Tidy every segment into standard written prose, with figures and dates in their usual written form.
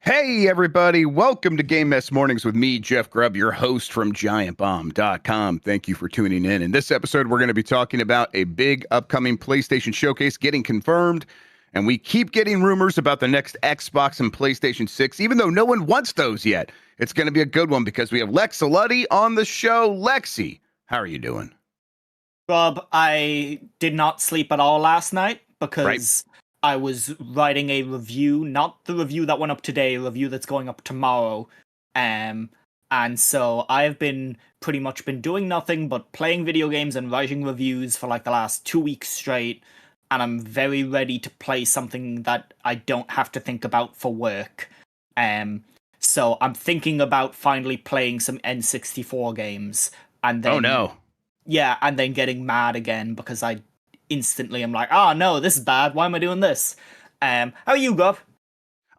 Hey, everybody. Welcome to Game Mess Mornings with me, Jeff Grubb, your host from giantbomb.com. Thank you for tuning in. In this episode, we're going to be talking about a big upcoming PlayStation showcase getting confirmed. And we keep getting rumors about the next Xbox and PlayStation 6, even though no one wants those yet. It's going to be a good one because we have Lex Luddy on the show. Lexi, how are you doing? Rob, I did not sleep at all last night because I was writing a review, not the review that went up today, a review that's going up tomorrow. And so I've been pretty much been doing nothing but playing video games and writing reviews for like the last 2 weeks straight. And I'm very ready to play something that I don't have to think about for work. So I'm thinking about finally playing some N64 games. And then, oh, no. Yeah, and then getting mad again because I instantly am like, oh no, this is bad. Why am I doing this? How are you, Grubb?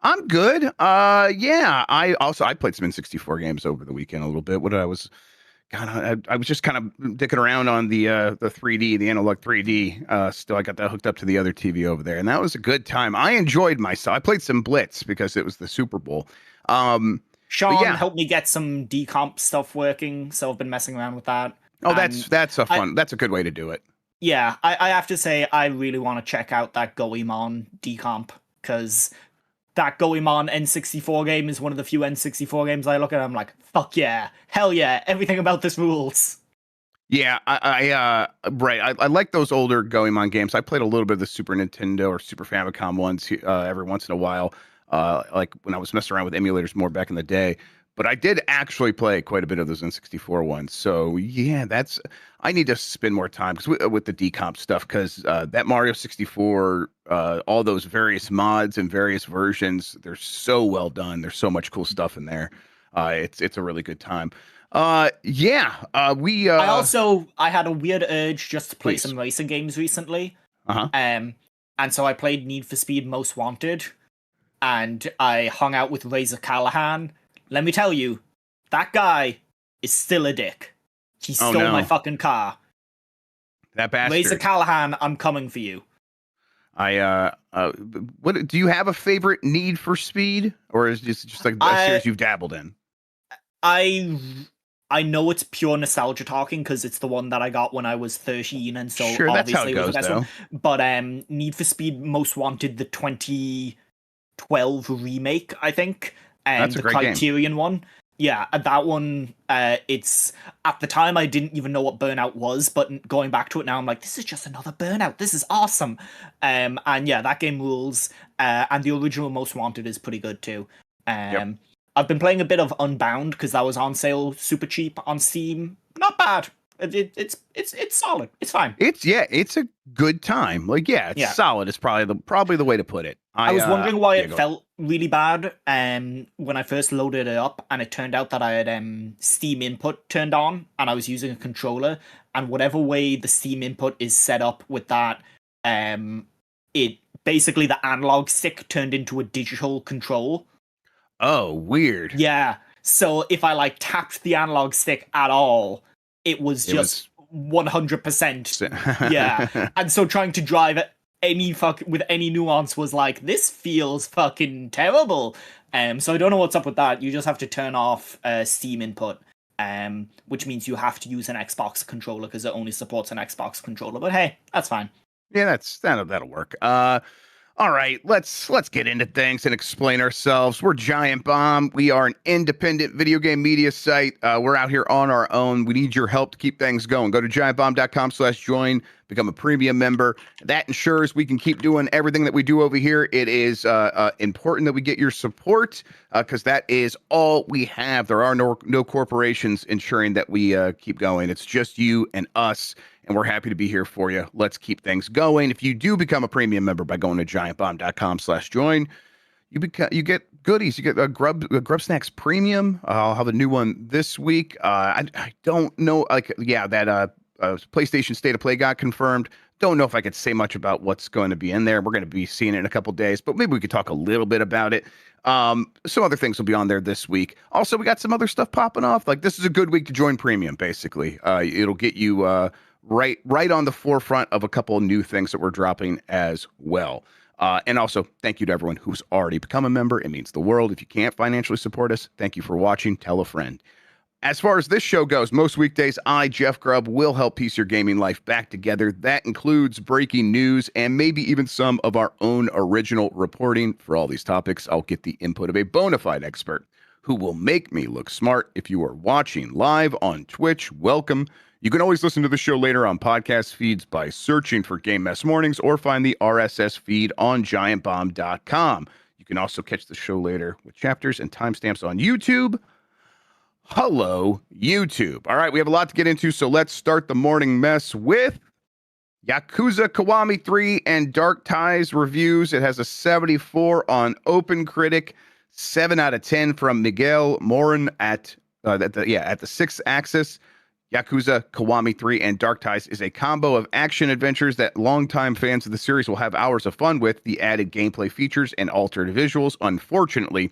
I'm good. Yeah, I played some N64 games over the weekend a little bit. I was just kind of dicking around on the 3D, the analog 3D. Still, I got that hooked up to the other TV over there, and that was a good time. I enjoyed myself. I played some Blitz because it was the Super Bowl. Sean helped me get some decomp stuff working, so I've been messing around with that. Oh, that's a good way to do it. Yeah, I have to say I really want to check out that Goemon decomp because that Goemon N64 game is one of the few N64 games I look at and I'm like, fuck yeah, hell yeah, everything about this rules. Yeah, I like those older Goemon games. I played a little bit of the Super Nintendo or Super Famicom ones every once in a while, like when I was messing around with emulators more back in the day. But I did actually play quite a bit of those N64 ones. So, yeah, I need to spend more time with the decomp stuff because that Mario 64, all those various mods and various versions, they're so well done. There's so much cool stuff in there. It's a really good time. I had a weird urge just to play some racing games recently. And so I played Need for Speed Most Wanted, and I hung out with Razor Callahan. Let me tell you, that guy is still a dick. He stole my fucking car. That bastard. Razor Callahan, I'm coming for you. What do you have a favorite Need for Speed, or is it just like a series you've dabbled in? I know it's pure nostalgia talking because it's the one that I got when I was 13, and so sure, obviously that's how it goes, it was the best one. But Need for Speed Most Wanted, the 2012 remake, I think. That's a great Criterion game. One. Yeah, that one, it's, at the time I didn't even know what Burnout was, but going back to it now, I'm like, this is just another Burnout, this is awesome. And yeah, that game rules, and the original Most Wanted is pretty good too. Yep. I've been playing a bit of Unbound, because that was on sale super cheap on Steam. Not bad. It's solid. It's fine. It's a good time. Like, it's solid. It's probably the way to put it. I was wondering why it felt really bad when I first loaded it up, and it turned out that I had Steam input turned on, and I was using a controller, and whatever way the Steam input is set up with that, it basically the analog stick turned into a digital control. Oh, weird. Yeah. So if I tapped the analog stick at all, it was 100%. Yeah. And so trying to drive it with any nuance was like, this feels fucking terrible. So I don't know what's up with that. You just have to turn off Steam input, which means you have to use an Xbox controller because it only supports an Xbox controller. But hey, that's fine. Yeah, that'll work. All right, let's get into things and explain ourselves. We're Giant Bomb. We are an independent video game media site. We're out here on our own. We need your help to keep things going. Go to giantbomb.com/join, become a premium member. That ensures we can keep doing everything that we do over here. It is important that we get your support because that is all we have. There are no corporations ensuring that we keep going. It's just you and us. And we're happy to be here for you. Let's keep things going. If you do become a premium member by going to giantbomb.com/join, you get goodies. You get a Grubb Snacks Premium. I'll have a new one this week. I don't know. That PlayStation State of Play got confirmed. Don't know if I could say much about what's going to be in there. We're going to be seeing it in a couple days, but maybe we could talk a little bit about it. Some other things will be on there this week. Also, we got some other stuff popping off. Like, this is a good week to join Premium, basically. It'll get you right on the forefront of a couple of new things that we're dropping as well. And also, thank you to everyone who's already become a member. It means the world. If you can't financially support us, thank you for watching. Tell a friend. As far as this show goes, most weekdays, I, Jeff Grubb, will help piece your gaming life back together. That includes breaking news and maybe even some of our own original reporting. For all these topics, I'll get the input of a bona fide expert who will make me look smart. If you are watching live on Twitch, welcome. You can always listen to the show later on podcast feeds by searching for Game Mess Mornings or find the RSS feed on giantbomb.com. You can also catch the show later with chapters and timestamps on YouTube. Hello, YouTube. All right, we have a lot to get into, so let's start the morning mess with Yakuza Kiwami 3 and Dark Ties reviews. It has a 74 on OpenCritic, 7 out of 10 from Miguel Morin at the 6th axis. Yakuza Kiwami 3 and Dark Ties is a combo of action adventures that longtime fans of the series will have hours of fun with. The added gameplay features and altered visuals, unfortunately,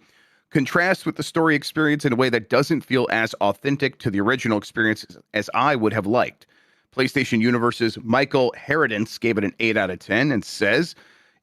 contrasts with the story experience in a way that doesn't feel as authentic to the original experience as I would have liked. PlayStation Universe's Michael Herodence gave it an 8 out of 10 and says,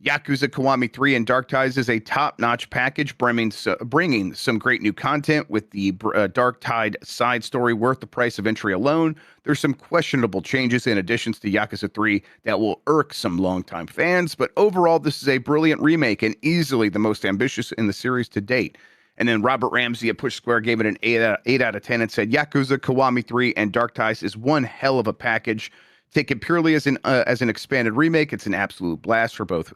Yakuza Kiwami 3 and Dark Ties is a top-notch package bringing some great new content with the Dark Tide side story worth the price of entry alone. There's some questionable changes and additions to Yakuza 3 that will irk some longtime fans, but overall this is a brilliant remake and easily the most ambitious in the series to date. And then Robert Ramsey at Push Square gave it an 8 out of 10 and said, Yakuza Kiwami 3 and Dark Ties is one hell of a package. Taken purely as an expanded remake, it's an absolute blast for both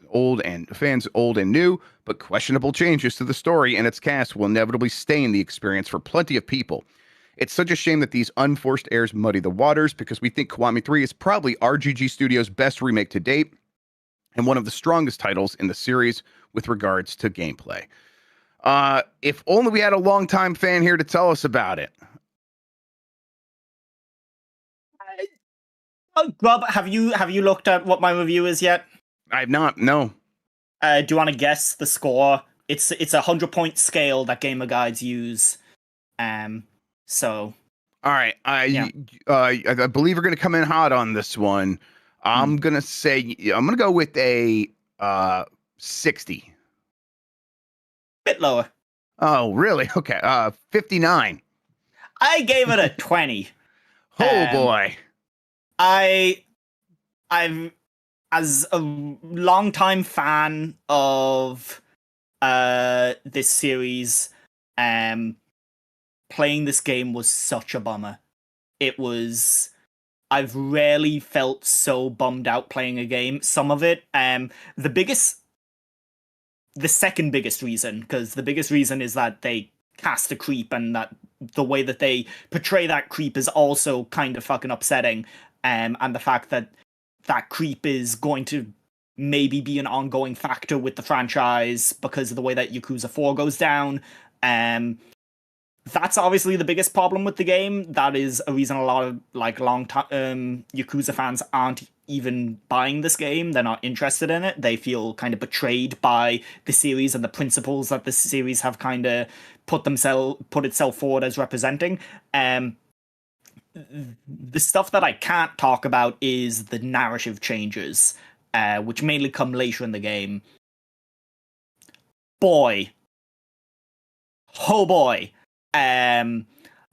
fans old and new, but questionable changes to the story and its cast will inevitably stain the experience for plenty of people. It's such a shame that these unforced airs muddy the waters because we think Kiwami 3 is probably RGG Studios' best remake to date and one of the strongest titles in the series with regards to gameplay. If only we had a longtime fan here to tell us about it. Grubb, have you looked at what my review is yet? I have not. No. Do you want to guess the score? It's a 100-point scale that gamer guides use. So. All right. I believe you're going to come in hot on this one. I'm going to go with a 60. Bit lower. Oh, really? Okay. 59. I gave it a 20. Oh boy. I've as a longtime fan of this series, playing this game was such a bummer. I've rarely felt so bummed out playing a game. Some of it, the second biggest reason, because the biggest reason is that they cast a creep and that the way that they portray that creep is also kind of fucking upsetting. And the fact that that creep is going to maybe be an ongoing factor with the franchise because of the way that Yakuza 4 goes down. That's obviously the biggest problem with the game. That is a reason a lot of long-time Yakuza fans aren't even buying this game. They're not interested in it. They feel kind of betrayed by the series and the principles that the series have kind of put itself forward as representing. The stuff that I can't talk about is the narrative changes, which mainly come later in the game. Boy. Oh boy. I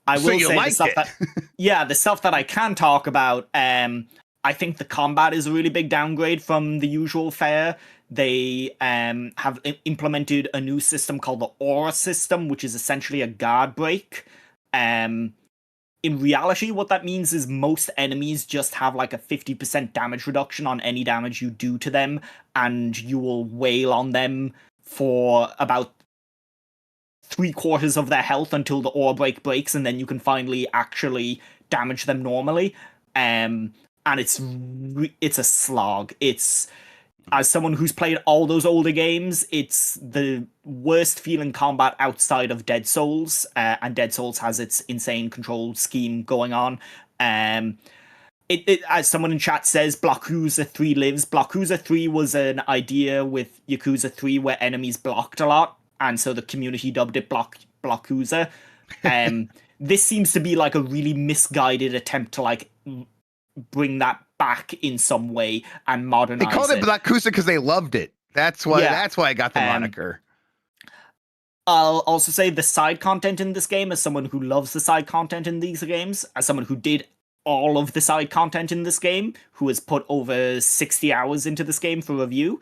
will say the stuff the stuff that I can talk about, I think the combat is a really big downgrade from the usual fare. They have implemented a new system called the Aura system, which is essentially a guard break. In reality, what that means is most enemies just have like a 50% damage reduction on any damage you do to them, and you will wail on them for about 3/4 of their health until the Aura break breaks, and then you can finally actually damage them normally. And it's a slog. As someone who's played all those older games, it's the worst feeling combat outside of Dead Souls, and Dead Souls has its insane control scheme going on. It as someone in chat says, Yakuza 3 lives. Yakuza 3 was an idea with Yakuza 3 where enemies blocked a lot, and so the community dubbed it Yakuza. This seems to be like a really misguided attempt to like bring that back in some way and modernize it. They called it Yakuza because they loved it. That's why. Yeah. That's why I got the moniker. I'll also say the side content in this game, as someone who loves the side content in these games, as someone who did all of the side content in this game, who has put over 60 hours into this game for review,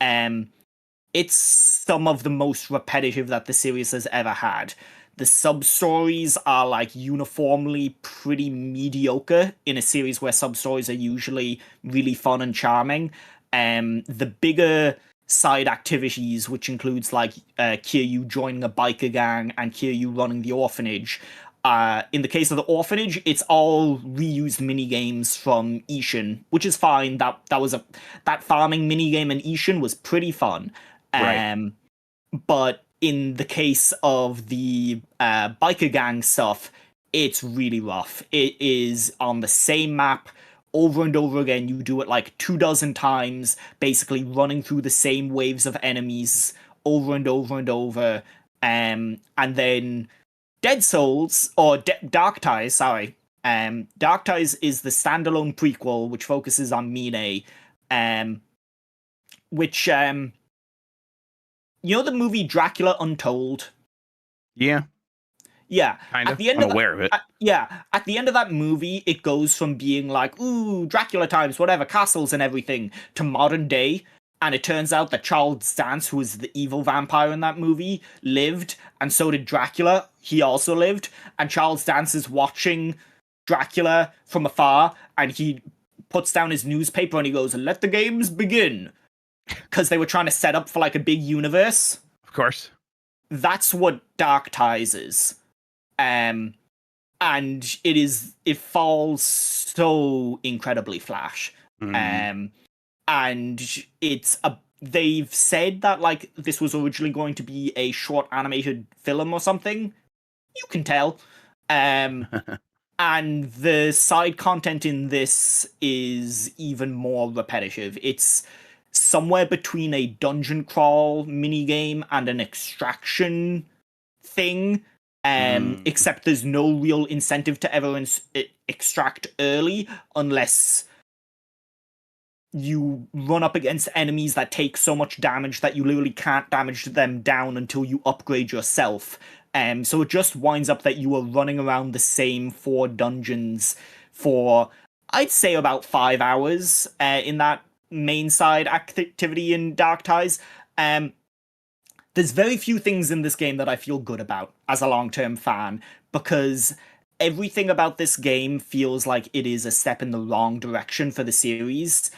it's some of the most repetitive that the series has ever had. The sub-stories are like uniformly pretty mediocre in a series where sub-stories are usually really fun and charming. The bigger side activities, which includes like Kiryu joining a biker gang and Kiryu running the orphanage. In the case of the orphanage, it's all reused mini games from Ishin, which is fine. That farming mini game in Ishin was pretty fun. Right. But in the case of the biker gang stuff, it's really rough. It is on the same map over and over again. You do it like 24 times, basically running through the same waves of enemies over and over and over. And then Dead Souls, or Dark Ties, sorry. Dark Ties is the standalone prequel, which focuses on Mine, which, you know the movie Dracula Untold? Yeah. Yeah. Kind of. At the end I'm aware of it. At the end of that movie, it goes from being like, ooh, Dracula times, whatever, castles and everything, to modern day. And it turns out that Charles Dance, who was the evil vampire in that movie, lived, and so did Dracula. He also lived. And Charles Dance is watching Dracula from afar, and he puts down his newspaper and he goes, "Let the games begin." Because they were trying to set up for like a big universe. Of course. That's what Dark Ties is. And it falls so incredibly flash. And they've said that like this was originally going to be a short animated film or something. You can tell. And the side content in this is even more repetitive. It's somewhere between a dungeon crawl minigame and an extraction thing. Except there's no real incentive to ever extract early unless you run up against enemies that take so much damage that you literally can't damage them down until you upgrade yourself. So it just winds up that you are running around the same 4 dungeons for, I'd say, about 5 hours in that main side activity in Dark Ties. There's very few things in this game that I feel good about as a long-term fan, because everything about this game feels like it is a step in the wrong direction for the series.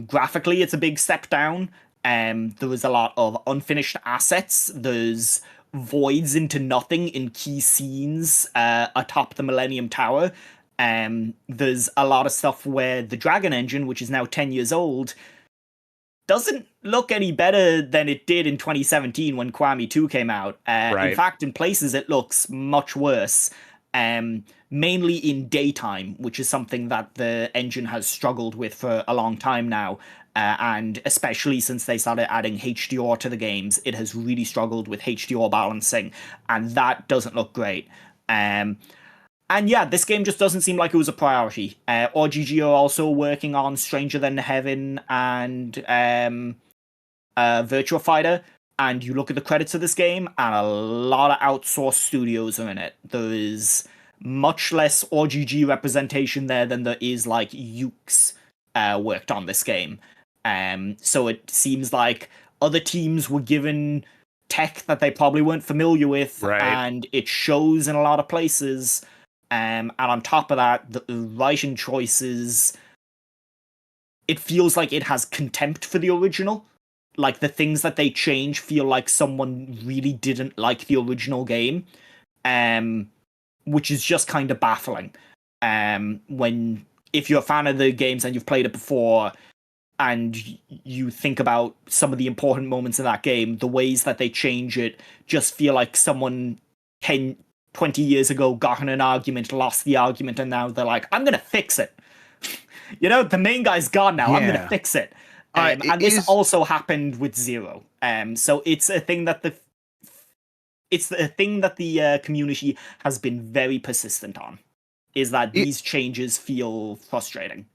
Graphically, it's a big step down. There was a lot of unfinished assets. There's voids into nothing in key scenes atop the Millennium Tower. There's a lot of stuff where the Dragon Engine, which is now 10 years old, doesn't look any better than it did in 2017 when Kiwami 2 came out. Right. In fact, in places it looks much worse. Mainly in daytime, which is something that the engine has struggled with for a long time now. And especially since they started adding HDR to the games, it has really struggled with HDR balancing, and that doesn't look great. And yeah, this game just doesn't seem like it was a priority. RGG are also working on Stranger Than Heaven and Virtua Fighter, and you look at the credits of this game, and a lot of outsourced studios are in it. There is much less RGG representation there than there is like Yuke's worked on this game. So it seems like other teams were given tech that they probably weren't familiar with, right. And it shows in a lot of places. And on top of that, the writing choices, it feels like it has contempt for the original. Like, the things that they change feel like someone really didn't like the original game, which is just kind of baffling. If you're a fan of the games and you've played it before, and you think about some of the important moments in that game, the ways that they change it just feel like someone 20 years ago got in an argument, lost the argument, and now they're like, I'm going to fix it. You know, the main guy's gone now, I'm going to fix it. And this also happened with Zero. So it's a thing that the community has been very persistent on, is that these changes feel frustrating.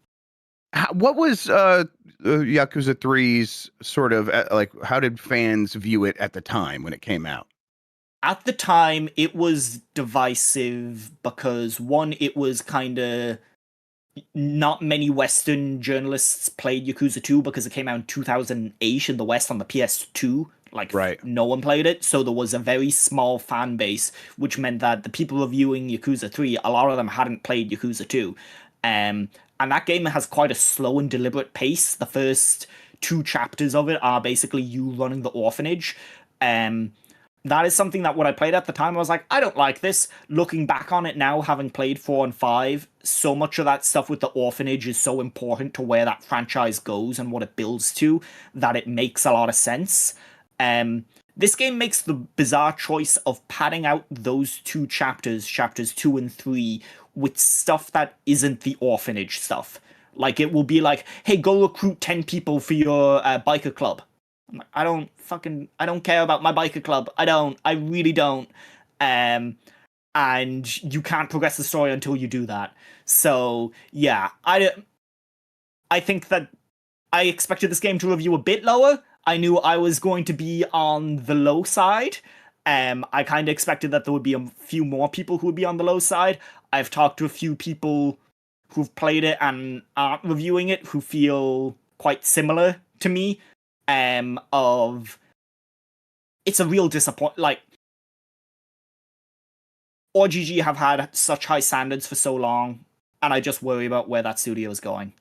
What was Yakuza Three's sort of like? How did fans view it at the time when it came out? At the time, it was divisive because one, it was kind of not many Western journalists played Yakuza 2 because it came out in 2008 in the West on the PS2. Like, Right. no one played it, so there was a very small fan base, which meant that the people reviewing Yakuza 3, a lot of them hadn't played Yakuza 2. And that game has quite a slow and deliberate pace. The first two chapters of it are basically you running the orphanage. Um, that is something that when I played at the time, I was like, I don't like this. Looking back on it now, having played 4 and 5, so much of that stuff with the orphanage is so important to where that franchise goes and what it builds to that it makes a lot of sense. This game makes the bizarre choice of padding out those two chapters, chapters 2 and 3, with stuff that isn't the orphanage stuff. Like, it will be like, hey, go recruit 10 people for your biker club. I'm like, I don't care about my biker club. I really don't. And you can't progress the story until you do that. So yeah, I think that I expected this game to review a bit lower. I knew I was going to be on the low side. I kind of expected that there would be a few more people who would be on the low side. I've talked to a few people who've played it and aren't reviewing it who feel quite similar to me. Of it's a real disappointment. Like, OGG have had such high standards for so long, and I just worry about where that studio is going.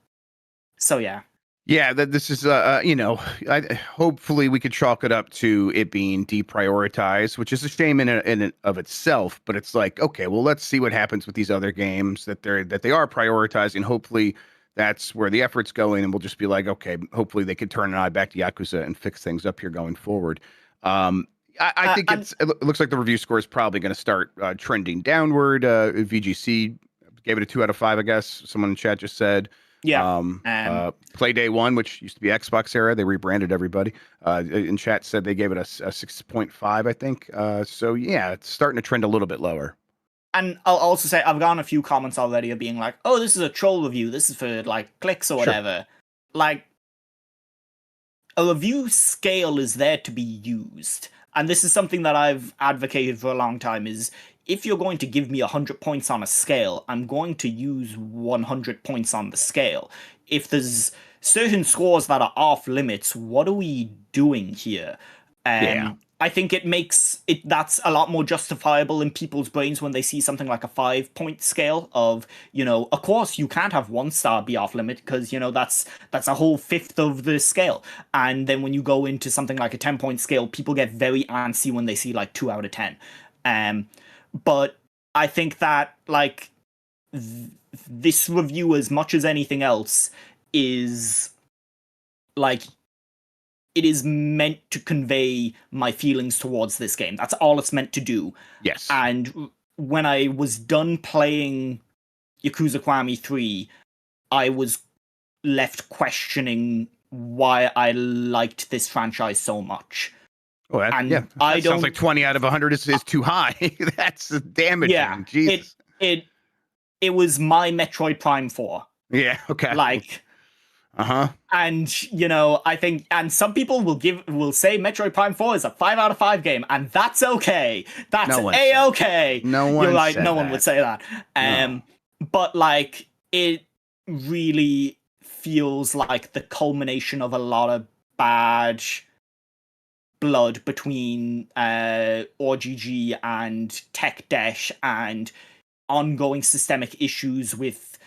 So yeah. Yeah, that this is hopefully we could chalk it up to it being deprioritized, which is a shame in and of itself. But it's like, okay, well, let's see what happens with these other games that they are prioritizing. Hopefully, that's where the effort's going, and we'll just be like, okay, hopefully they could turn an eye back to Yakuza and fix things up here going forward. I think it looks like the review score is probably going to start trending downward. VGC gave it a 2 out of 5, I guess. Someone in chat just said. Yeah. Play Day One, which used to be Xbox era, they rebranded everybody. In chat said they gave it a 6.5, I think. So yeah, it's starting to trend a little bit lower. And I'll also say I've gotten a few comments already of being like, "Oh, this is a troll review. This is for like clicks or whatever." Sure. Like, a review scale is there to be used, and this is something that I've advocated for a long time. Is if you're going to give me 100 points on a scale, I'm going to use 100 points on the scale. If there's certain scores that are off limits, what are we doing here? Yeah. I think it makes it that's a lot more justifiable in people's brains when they see something like a 5-point scale of, of course you can't have 1 star be off limit because, that's a whole fifth of the scale. And then when you go into something like a 10-point scale, people get very antsy when they see like 2 out of 10. But I think that, like, this review, as much as anything else, is, like, it is meant to convey my feelings towards this game. That's all it's meant to do. Yes. And when I was done playing Yakuza Kiwami 3, I was left questioning why I liked this franchise so much. Oh, that sounds like 20 out of 100 is too high. That's damaging. Yeah, Jesus. It was my Metroid Prime 4. Yeah, okay. Like, and I think, and some people will say Metroid Prime 4 is a 5 out of 5 game, and that's okay. That's A-okay. No one. You're like, no one would say that. No. But like, it really feels like the culmination of a lot of bad blood between OGG and Tech Dash and ongoing systemic issues with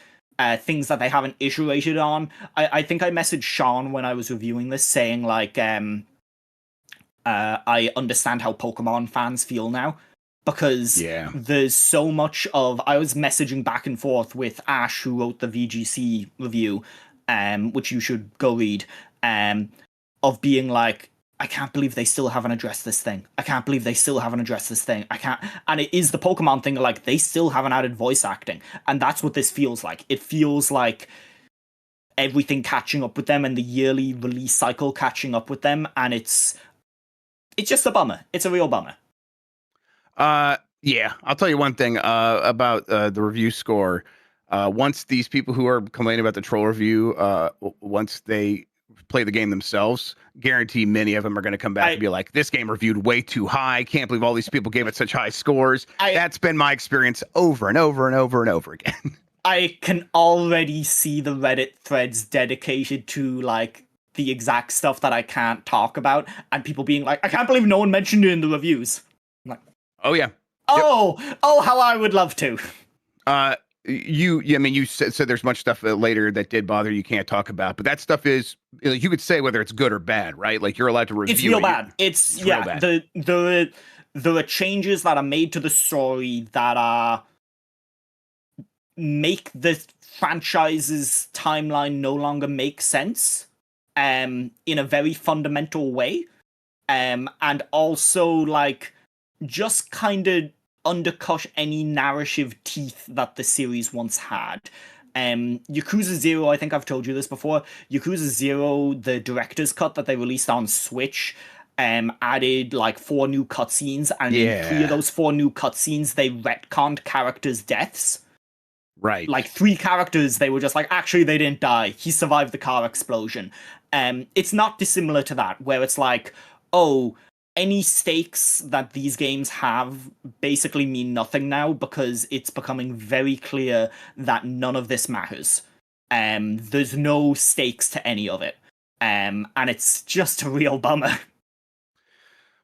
things that they haven't iterated on. I think I messaged Sean when I was reviewing this saying, like, I understand how Pokemon fans feel now. Because there's so much of... I was messaging back and forth with Ash, who wrote the VGC review, which you should go read, of being like, I can't believe they still haven't addressed this thing. I can't believe they still haven't addressed this thing. I can't... And it is the Pokemon thing, like, they still haven't added voice acting. And that's what this feels like. It feels like everything catching up with them and the yearly release cycle catching up with them. And it's just a bummer. It's a real bummer. Yeah. I'll tell you one thing about the review score. Once these people who are complaining about the troll review, once they play the game themselves, guarantee many of them are going to come back and be like, this game reviewed way too high. Can't believe all these people gave it such high scores. That's been my experience over and over and over and over again. I can already see the Reddit threads dedicated to like the exact stuff that I can't talk about, and people being like, I can't believe no one mentioned it in the reviews. I'm like, oh yeah. Oh, how I would love to. I mean, you said there's much stuff later that did bother you can't talk about, but that stuff is, you could say whether it's good or bad, right? Like you're allowed to review. It's real bad. It's real bad. There are changes that are made to the story that make the franchise's timeline no longer make sense, in a very fundamental way, and also like just kind of undercut any narrative teeth that the series once had. Yakuza 0, I think I've told you this before, Yakuza 0, the director's cut that they released on Switch, added like 4 new cutscenes, and in 3 of those 4 new cutscenes, they retconned characters' deaths. Right. Like 3 characters, they were just like, actually, they didn't die. He survived the car explosion. It's not dissimilar to that, where it's like, oh, any stakes that these games have basically mean nothing now because it's becoming very clear that none of this matters. There's no stakes to any of it. And it's just a real bummer.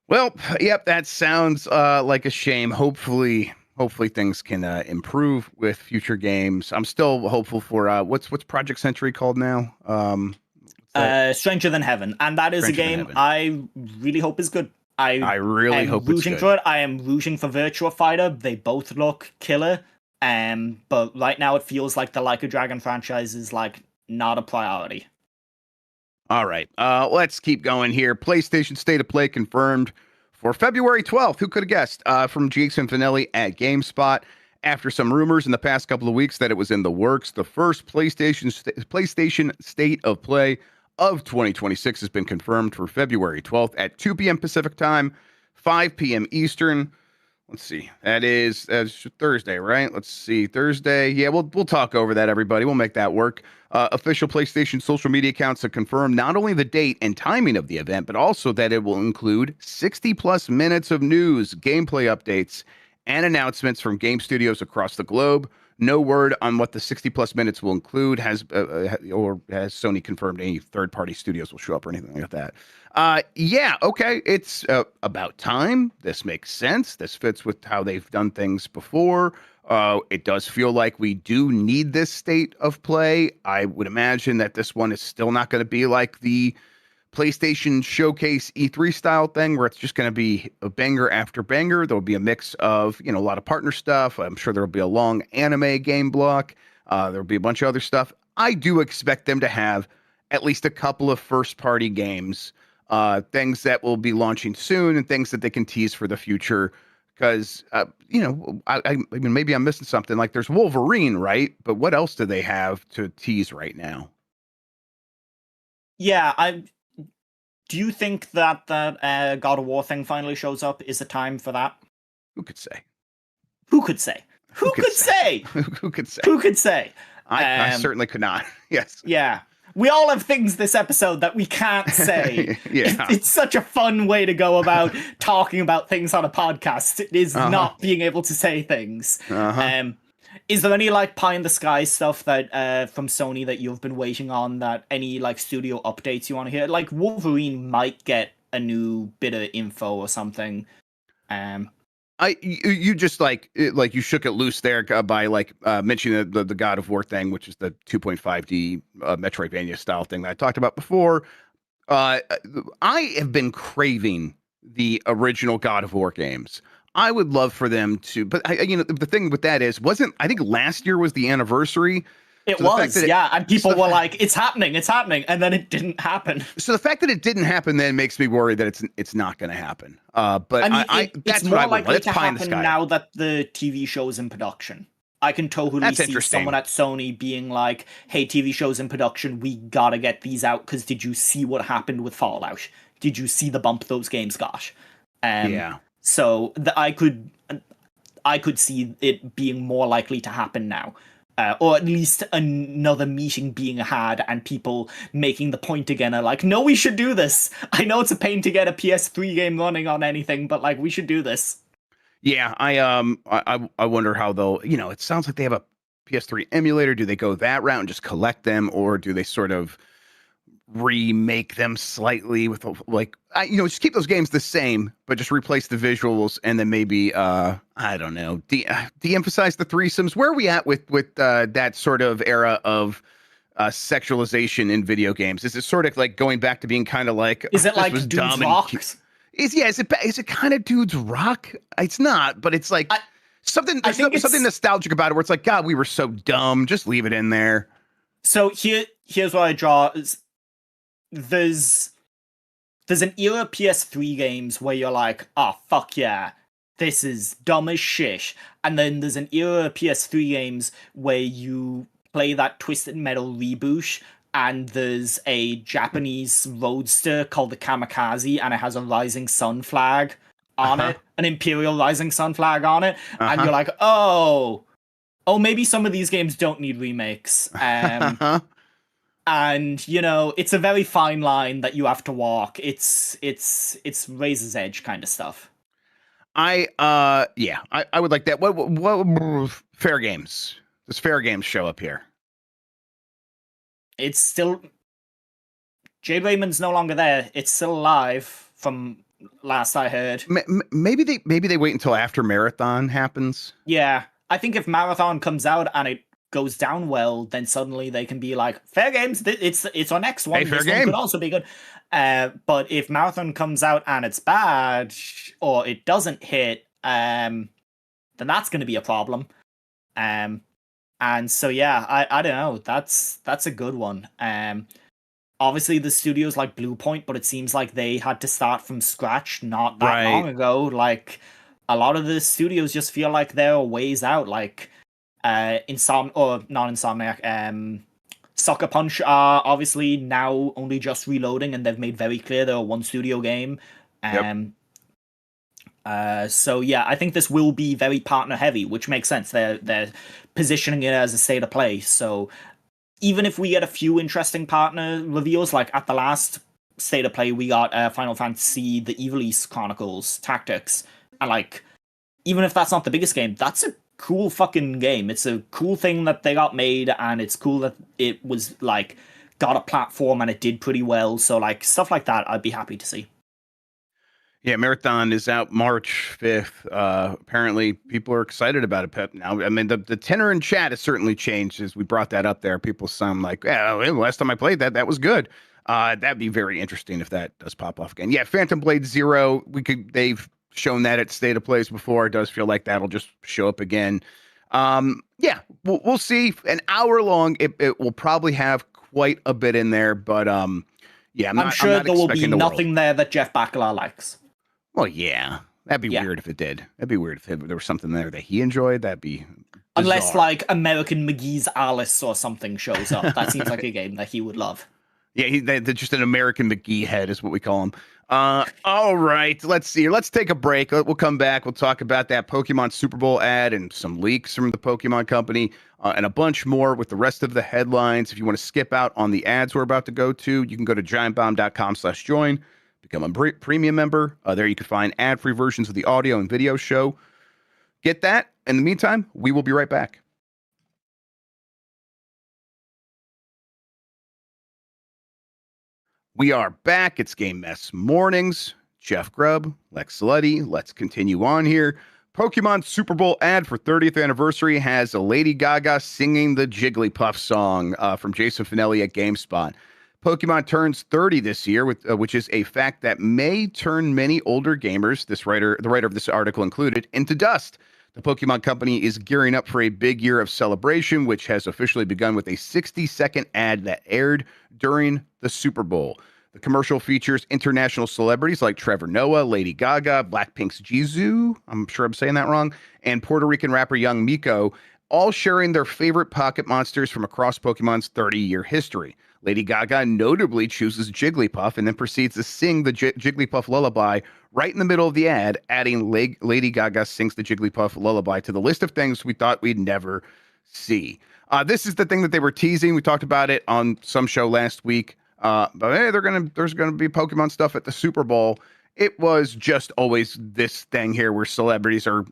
Well, yep, that sounds like a shame. Hopefully things can improve with future games. I'm still hopeful for what's Project Century called now? Stranger Than Heaven, and that is a game I really hope is good. I really hope it's good. For it. I am rooting for Virtua Fighter. They both look killer. But right now it feels like the Like a Dragon franchise is like not a priority. All right, let's keep going here. PlayStation State of Play confirmed for February 12th. Who could have guessed? From Jason Finelli at GameSpot. After some rumors in the past couple of weeks that it was in the works, the first PlayStation State of Play of 2026 has been confirmed for February 12th at 2 p.m. Pacific time, 5 p.m. Eastern. Let's see. That's Thursday, right? Let's see. Thursday. Yeah, we'll talk over that, everybody. We'll make that work. Official PlayStation social media accounts have confirmed not only the date and timing of the event, but also that it will include 60-plus minutes of news, gameplay updates, and announcements from game studios across the globe. No word on what the 60-plus minutes will include. Has Sony confirmed any third-party studios will show up or anything like that? Yeah, okay. It's about time. This makes sense. This fits with how they've done things before. It does feel like we do need this state of play. I would imagine that this one is still not going to be like the PlayStation Showcase E3 style thing where it's just going to be a banger after banger. There'll be a mix of, a lot of partner stuff. I'm sure there'll be a long anime game block. There'll be a bunch of other stuff. I do expect them to have at least a couple of first party games, things that will be launching soon and things that they can tease for the future. Because, I mean, maybe I'm missing something. Like there's Wolverine, right? But what else do they have to tease right now? Yeah, do you think that God of War thing finally shows up? Is it time for that? Who could say? Who could say? Who could say? Who could say? Who could say? I certainly could not. Yes. Yeah. We all have things this episode that we can't say. Yeah. It's such a fun way to go about talking about things on a podcast. It is not being able to say things. Is there any like pie in the sky stuff that from Sony that you've been waiting on, that any like studio updates you want to hear? Like Wolverine might get a new bit of info or something. You just like you shook it loose there by like mentioning the God of War thing, which is the 2.5D Metroidvania style thing that I talked about before. I have been craving the original God of War games. I would love for them to, but the thing with that is, I think last year was the anniversary. It was, and people were like, it's happening, and then it didn't happen. So the fact that it didn't happen then makes me worry that it's not going to happen. But it's more likely to happen now that the TV show's in production. I can totally see someone at Sony being like, hey, TV show's in production, we gotta get these out, because did you see what happened with Fallout? Did you see the bump those games got? Yeah. So I could see it being more likely to happen now. or at least another meeting being had, and people making the point again are like, no, we should do this. I know it's a pain to get a PS3 game running on anything, but like, we should do this. Yeah, I wonder how they'll, it sounds like they have a PS3 emulator. Do they go that route and just collect them, or do they sort of remake them slightly with just keep those games the same, but just replace the visuals, and then maybe I don't know, de-emphasize the threesomes? Where are we at with that sort of era of sexualization in video games? Is it sort of like going back to being kind of like, is it like dudes rock? Is it kind of dudes rock? It's not, but it's like something nostalgic about it, where it's like, God, we were so dumb, just leave it in there. So here's what I draw. There's an era of PS3 games where you're like, oh, fuck yeah, this is dumb as shit. And then there's an era of PS3 games where you play that Twisted Metal reboot, and there's a Japanese roadster called the Kamikaze, and it has a Rising Sun flag on it, an Imperial Rising Sun flag on it, and you're like, oh, maybe some of these games don't need remakes. And it's a very fine line that you have to walk. It's razor's edge kind of stuff. I would like that. What fair games? Does fair games show up here? It's still Jay Raymond's no longer there. It's still alive from last I heard. Maybe they wait until after Marathon happens. Yeah, I think if Marathon comes out and it goes down well, then suddenly they can be like, fair games, it's our next one. Hey, fair this game one could also be good. But if Marathon comes out and it's bad, or it doesn't hit, then that's going to be a problem. And so yeah, I don't know. That's a good one. Obviously the studios like Blue Point, but it seems like they had to start from scratch not that long ago. Like a lot of the studios just feel like they're a ways out. Like Insomniac, Sucker Punch are obviously now only just reloading, and they've made very clear they're a one studio game. So yeah, I think this will be very partner heavy, which makes sense. They're positioning it as a state of play. So even if we get a few interesting partner reveals, like at the last state of play, we got Final Fantasy, the Evil East Chronicles Tactics, and like, even if that's not the biggest game, that's a cool fucking game. It's a cool thing that they got made, and it's cool that it was like got a platform and it did pretty well. So like stuff like that, I'd be happy to see. Yeah, Marathon is out March 5th. Apparently, people are excited about it, Pep. Now, I mean, the tenor in chat has certainly changed as we brought that up there. People sound like, yeah, last time I played that was good. That'd be very interesting if that does pop off again. Yeah, Phantom Blade Zero, they've shown that at State of Plays before. It does feel like that'll just show up again. Yeah, we'll see. An hour long, it will probably have quite a bit in there, but yeah, I'm sure there will be nothing there that Jeff Bacala likes. Well, yeah, that'd be weird if it did. That'd be weird if there was something there that he enjoyed. That'd be bizarre. Unless like American McGee's Alice or something shows up. That seems like a game that he would love. Yeah, they're just an American McGee head is what we call him. All right, let's see. Let's take a break. We'll come back. We'll talk about that Pokemon Super Bowl ad and some leaks from the Pokemon Company and a bunch more with the rest of the headlines. If you want to skip out on the ads we're about to go to, you can go to giantbomb.com/join. Become a premium member. There you can find ad-free versions of the audio and video show. Get that. In the meantime, we will be right back. We are back. It's Game Mess Mornings. Jeff Grubb, Lex Luddy. Let's continue on here. Pokemon Super Bowl ad for 30th anniversary has a Lady Gaga singing the Jigglypuff song from Jason Finelli at GameSpot. Pokemon turns 30 this year, which is a fact that may turn many older gamers, the writer of this article included, into dust. The Pokemon Company is gearing up for a big year of celebration, which has officially begun with a 60-second ad that aired during the Super Bowl. The commercial features international celebrities like Trevor Noah, Lady Gaga, Blackpink's Jisoo, I'm sure I'm saying that wrong, and Puerto Rican rapper Young Miko, all sharing their favorite pocket monsters from across Pokemon's 30-year history. Lady Gaga notably chooses Jigglypuff and then proceeds to sing the Jigglypuff lullaby right in the middle of the ad, adding Lady Gaga sings the Jigglypuff lullaby to the list of things we thought we'd never see. This is the thing that they were teasing. We talked about it on some show last week. But hey, there's gonna be Pokemon stuff at the Super Bowl. It was just always this thing here where celebrities are,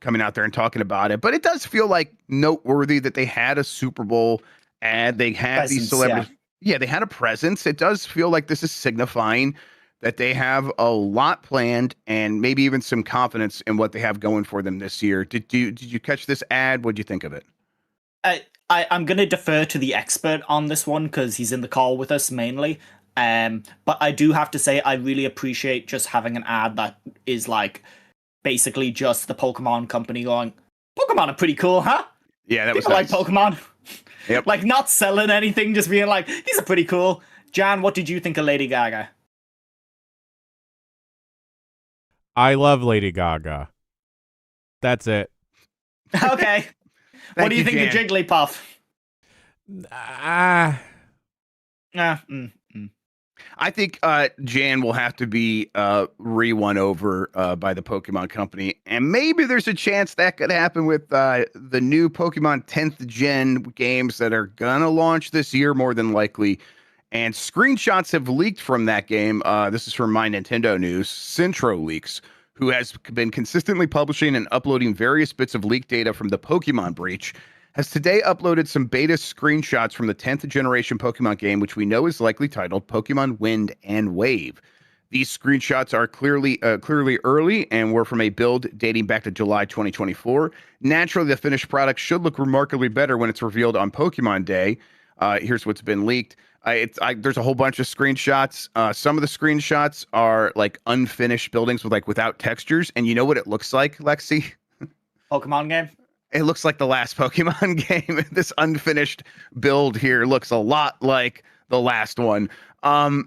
coming out there and talking about it. But it does feel like noteworthy that they had a Super Bowl ad. They had these Presence, yeah. celebrities. Yeah, they had a presence. It does feel like this is signifying that they have a lot planned and maybe even some confidence in what they have going for them this year. Did you catch this ad? What'd you think of it? I'm going to defer to the expert on this one because he's in the call with us mainly. But I do have to say I really appreciate just having an ad that is like basically just the Pokemon company going, Pokemon are pretty cool, huh? Yeah, that was People nice. like Pokemon. Yep. Like not selling anything, just being like, these are pretty cool. Jan, what did you think of Lady Gaga? I love Lady Gaga. That's it. Okay. What do you think Jan. of Jigglypuff? I think Jan will have to be re-won over by the Pokemon Company, and maybe there's a chance that could happen with the new Pokemon 10th Gen games that are gonna launch this year, more than likely. And screenshots have leaked from that game. This is from My Nintendo News. Centro Leaks, who has been consistently publishing and uploading various bits of leaked data from the Pokemon breach, has today uploaded some beta screenshots from the 10th generation Pokemon game, which we know is likely titled Pokemon Wind and Wave. These screenshots are clearly early and were from a build dating back to July 2024. Naturally, the finished product should look remarkably better when it's revealed on Pokemon Day. Here's what's been leaked. There's a whole bunch of screenshots. Some of the screenshots are like unfinished buildings without textures, and you know what it looks like, Lexi? Pokemon game? It looks like the last Pokemon game. This unfinished build here looks a lot like the last one. I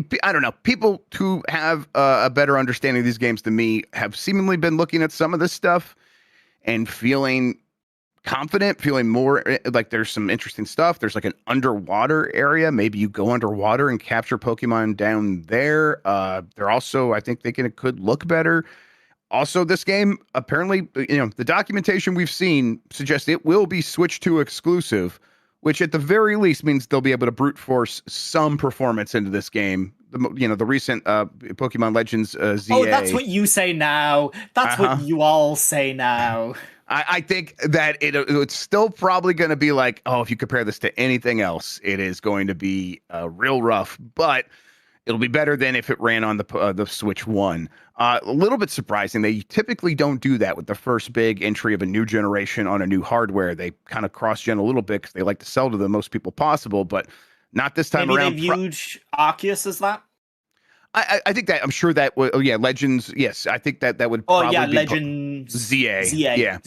don't know. People who have a better understanding of these games than me have seemingly been looking at some of this stuff and feeling confident, feeling more like there's some interesting stuff. There's like an underwater area. Maybe you go underwater and capture Pokemon down there. They're also, I think, thinking it could look better. Also, this game, apparently, the documentation we've seen suggests it will be Switch 2 exclusive, which at the very least means they'll be able to brute force some performance into this game. The recent Pokemon Legends ZA. Oh, that's what you say now. That's what you all say now. I think that it's still probably going to be like, oh, if you compare this to anything else, it is going to be real rough, but it'll be better than if it ran on the Switch 1. A little bit surprising. They typically don't do that with the first big entry of a new generation on a new hardware. They kind of cross-gen a little bit because they like to sell to the most people possible, but not this time around. Maybe they viewed Arceus as that? I think that, I'm sure that, Legends, yes, I think that would probably be Legends. ZA. Yeah.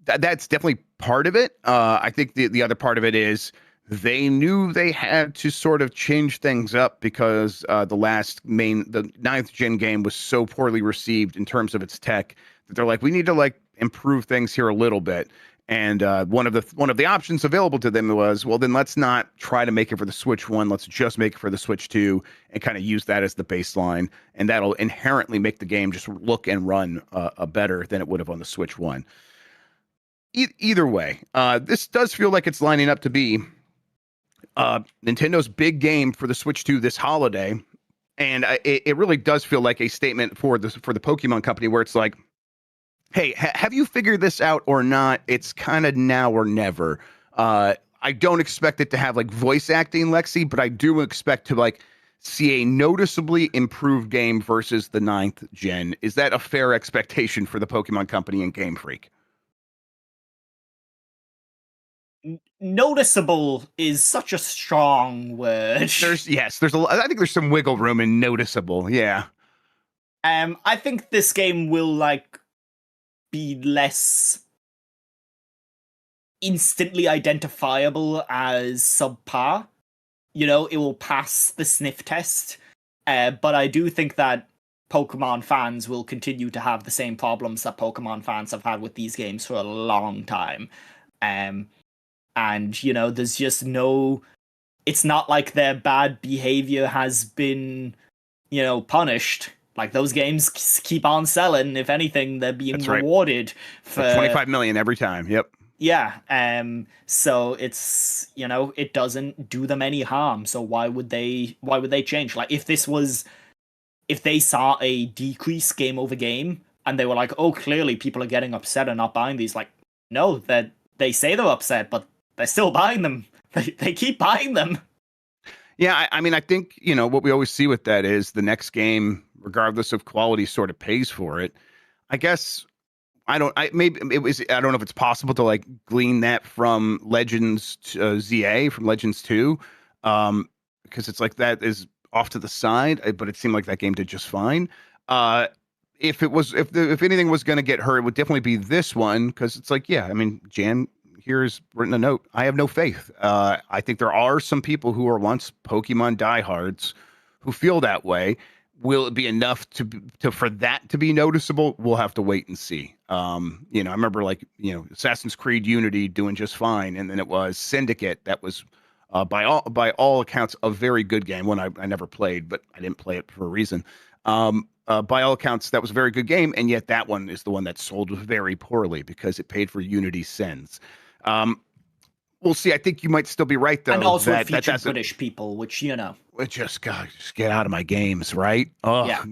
That's definitely part of it. I think the other part of it is they knew they had to sort of change things up because the ninth gen game was so poorly received in terms of its tech that they're like, we need to improve things here a little bit. And one of the options available to them was, well, then let's not try to make it for the Switch 1. Let's just make it for the Switch 2 and kind of use that as the baseline. And that'll inherently make the game just look and run better than it would have on the Switch 1. Either way, this does feel like it's lining up to be Nintendo's big game for the Switch 2 this holiday. And it really does feel like a statement for the Pokemon Company where it's like, hey, have you figured this out or not? It's kind of now or never. I don't expect it to have voice acting, Lexi, but I do expect to see a noticeably improved game versus the 9th gen. Is that a fair expectation for the Pokemon Company and Game Freak? Noticeable is such a strong word. I think there's some wiggle room in noticeable. Yeah. I think this game will be less instantly identifiable as subpar. It will pass the sniff test. But I do think that Pokemon fans will continue to have the same problems that Pokemon fans have had with these games for a long time. And there's just it's not like their bad behavior has been, punished. Those games keep on selling. If anything, they're being rewarded for 25 million every time. Yep. Yeah. So it's, it doesn't do them any harm. So why would they change? Like if they saw a decrease game over game and they were like, oh, clearly people are getting upset and not buying these, like, no, that they say they're upset, but they're still buying them. They keep buying them. Yeah, I mean, I think, what we always see with that is the next game, regardless of quality, sort of pays for it. I guess I don't know if it's possible to like glean that from Legends ZA, from Legends 2. Because it's like that is off to the side, but it seemed like that game did just fine. If anything was going to get hurt, it would definitely be this one, because it's like, yeah, I mean, Jan here's written a note. I have no faith. I think there are some people who were once Pokemon diehards who feel that way. Will it be enough for that to be noticeable? We'll have to wait and see. I remember Assassin's Creed Unity doing just fine, and then it was Syndicate that was by all accounts a very good game. One I never played, but I didn't play it for a reason. By all accounts, that was a very good game, and yet that one is the one that sold very poorly because it paid for Unity's sins. We'll see. I think you might still be right, though. And also it featured British people, which, just get out of my games, right? Oh, yeah.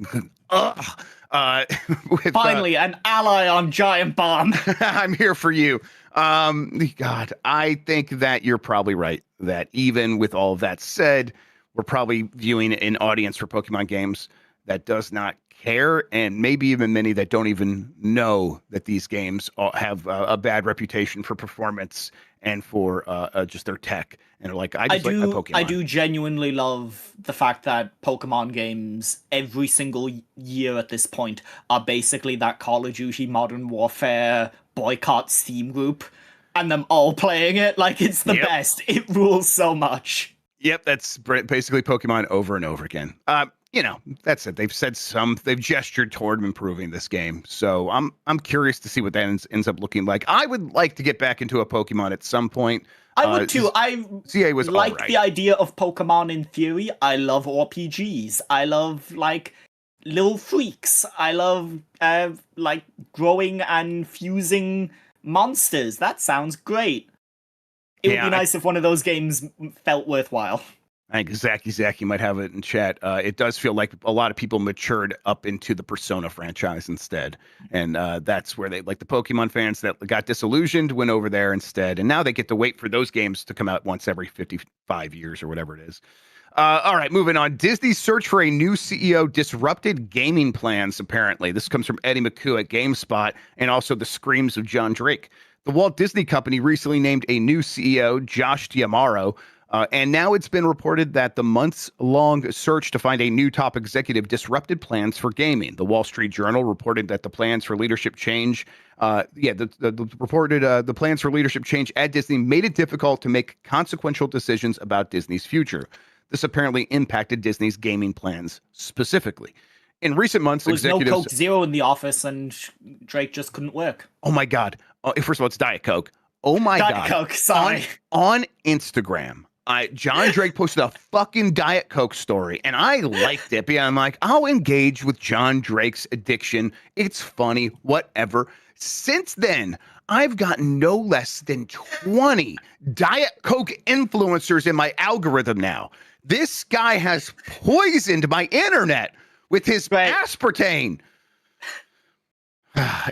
Finally, an ally on Giant Bomb. I'm here for you. God, I think that you're probably right. That even with all of that said, we're probably viewing an audience for Pokemon games that does not care, and maybe even many that don't even know that these games have a bad reputation for performance and for just their tech. And they're like, I like my Pokemon. I do genuinely love the fact that Pokemon games every single year at this point are basically that Call of Duty Modern Warfare boycott Steam group, and them all playing it. Like, it's the best. It rules so much. Yep, that's basically Pokemon over and over again. That's it. They've gestured toward improving this game. So I'm curious to see what that ends up looking like. I would like to get back into a Pokemon at some point. I would too. I CA was like right. The idea of Pokemon in theory. I love RPGs. I love little freaks. I love growing and fusing monsters. That sounds great. It would be nice if one of those games felt worthwhile. I think Zachy might have it in chat. It does feel like a lot of people matured up into the Persona franchise instead. And that's where the Pokemon fans that got disillusioned went over there instead. And now they get to wait for those games to come out once every 55 years or whatever it is. All right, moving on. Disney's search for a new CEO disrupted gaming plans, apparently. This comes from Eddie McCoo at GameSpot, and also the screams of John Drake. The Walt Disney Company recently named a new CEO, Josh D'Amaro, and now it's been reported that the months-long search to find a new top executive disrupted plans for gaming. The Wall Street Journal reported that the plans for leadership change, the plans for leadership change at Disney made it difficult to make consequential decisions about Disney's future. This apparently impacted Disney's gaming plans specifically. In recent months, executives... There was no Coke Zero in the office, and Drake just couldn't work. Oh my God! First of all, it's Diet Coke. Oh my God! Diet Coke. Sorry. On Instagram, John Drake posted a fucking Diet Coke story, and I liked it. Yeah, I'm like, I'll engage with John Drake's addiction. It's funny, whatever. Since then, I've gotten no less than 20 Diet Coke influencers in my algorithm now. This guy has poisoned my internet with his aspartame.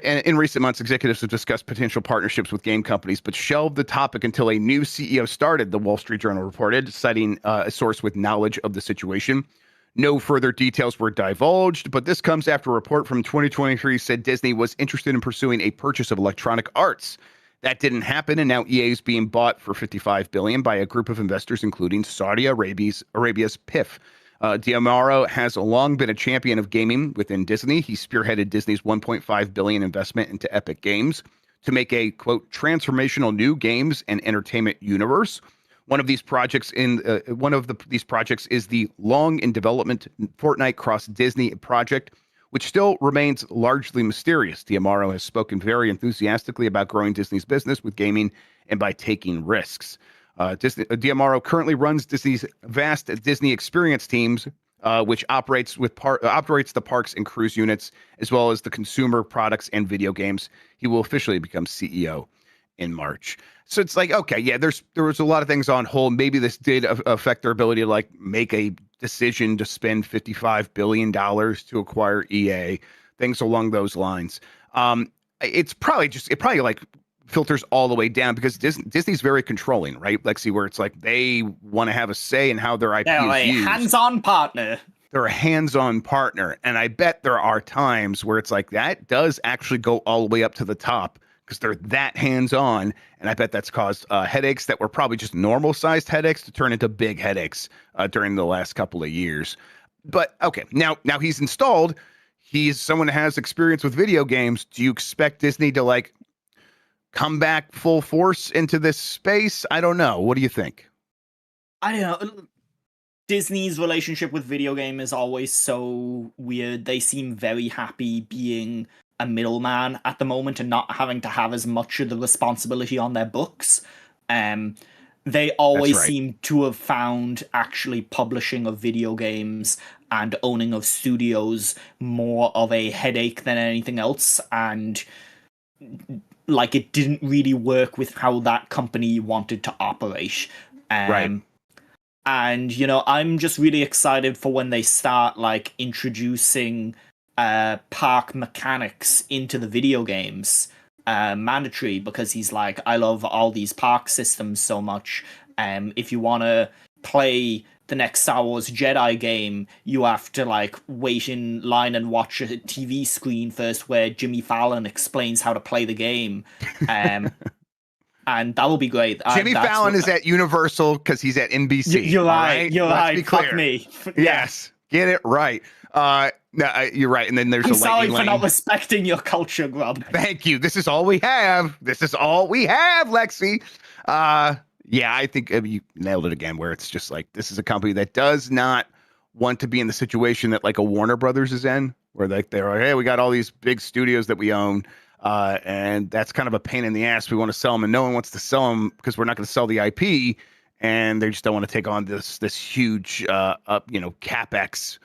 And in recent months, executives have discussed potential partnerships with game companies, but shelved the topic until a new CEO started, the Wall Street Journal reported, citing a source with knowledge of the situation. No further details were divulged, but this comes after a report from 2023 said Disney was interested in pursuing a purchase of Electronic Arts. That didn't happen, and now EA is being bought for $55 billion by a group of investors, including Saudi Arabia's PIF. D'Amaro has long been a champion of gaming within Disney. He spearheaded Disney's $1.5 billion investment into Epic Games to make a, quote, transformational new games and entertainment universe. One of these projects is the long in development Fortnite Cross Disney project, which still remains largely mysterious. D'Amaro has spoken very enthusiastically about growing Disney's business with gaming and by taking risks. D'Amaro currently runs Disney's vast Disney Experience teams, which operates the parks and cruise units, as well as the consumer products and video games. He will officially become CEO in March. So it's like, okay, yeah, there was a lot of things on hold. Maybe this did affect their ability to like make a decision to spend $55 billion to acquire EA, things along those lines. It probably like filters all the way down because Disney's very controlling, right, Lexi? Where it's like they want to have a say in how their IP They're is a used. hands-on partner. They're a hands-on partner, and I bet there are times where it's like that does actually go all the way up to the top because they're that hands-on, and I bet that's caused headaches that were probably just normal-sized headaches to turn into big headaches during the last couple of years. But okay, now he's installed. He's someone who has experience with video games. Do you expect Disney to like come back full force into this space? I don't know. What do you think? I don't know. Disney's relationship with video game is always so weird. They seem very happy being a middleman at the moment and not having to have as much of the responsibility on their books. They always seem to have found actually publishing of video games and owning of studios more of a headache than anything else. And like it didn't really work with how that company wanted to operate. Right. And, you know, I'm just really excited for when they start, like, introducing park mechanics into the video games. Mandatory, because he's like, I love all these park systems so much. If you want to play the next Star Wars Jedi game, you have to, like, wait in line and watch a TV screen first where Jimmy Fallon explains how to play the game. And that will be great. Jimmy Fallon is at Universal because he's at NBC. You're right. You're Let's right. be clear. Fuck me. Yes, get it right. No, you're right. And then there's I'm a sorry lightning for lane. not respecting your culture, Grubb. Thank you. This is all we have. This is all we have, Lexi. Yeah, I think you nailed it again. Where it's just like this is a company that does not want to be in the situation that like a Warner Brothers is in, where like they're like, hey, we got all these big studios that we own. And that's kind of a pain in the ass. We want to sell them, and no one wants to sell them because we're not going to sell the IP, and they just don't want to take on this huge, capex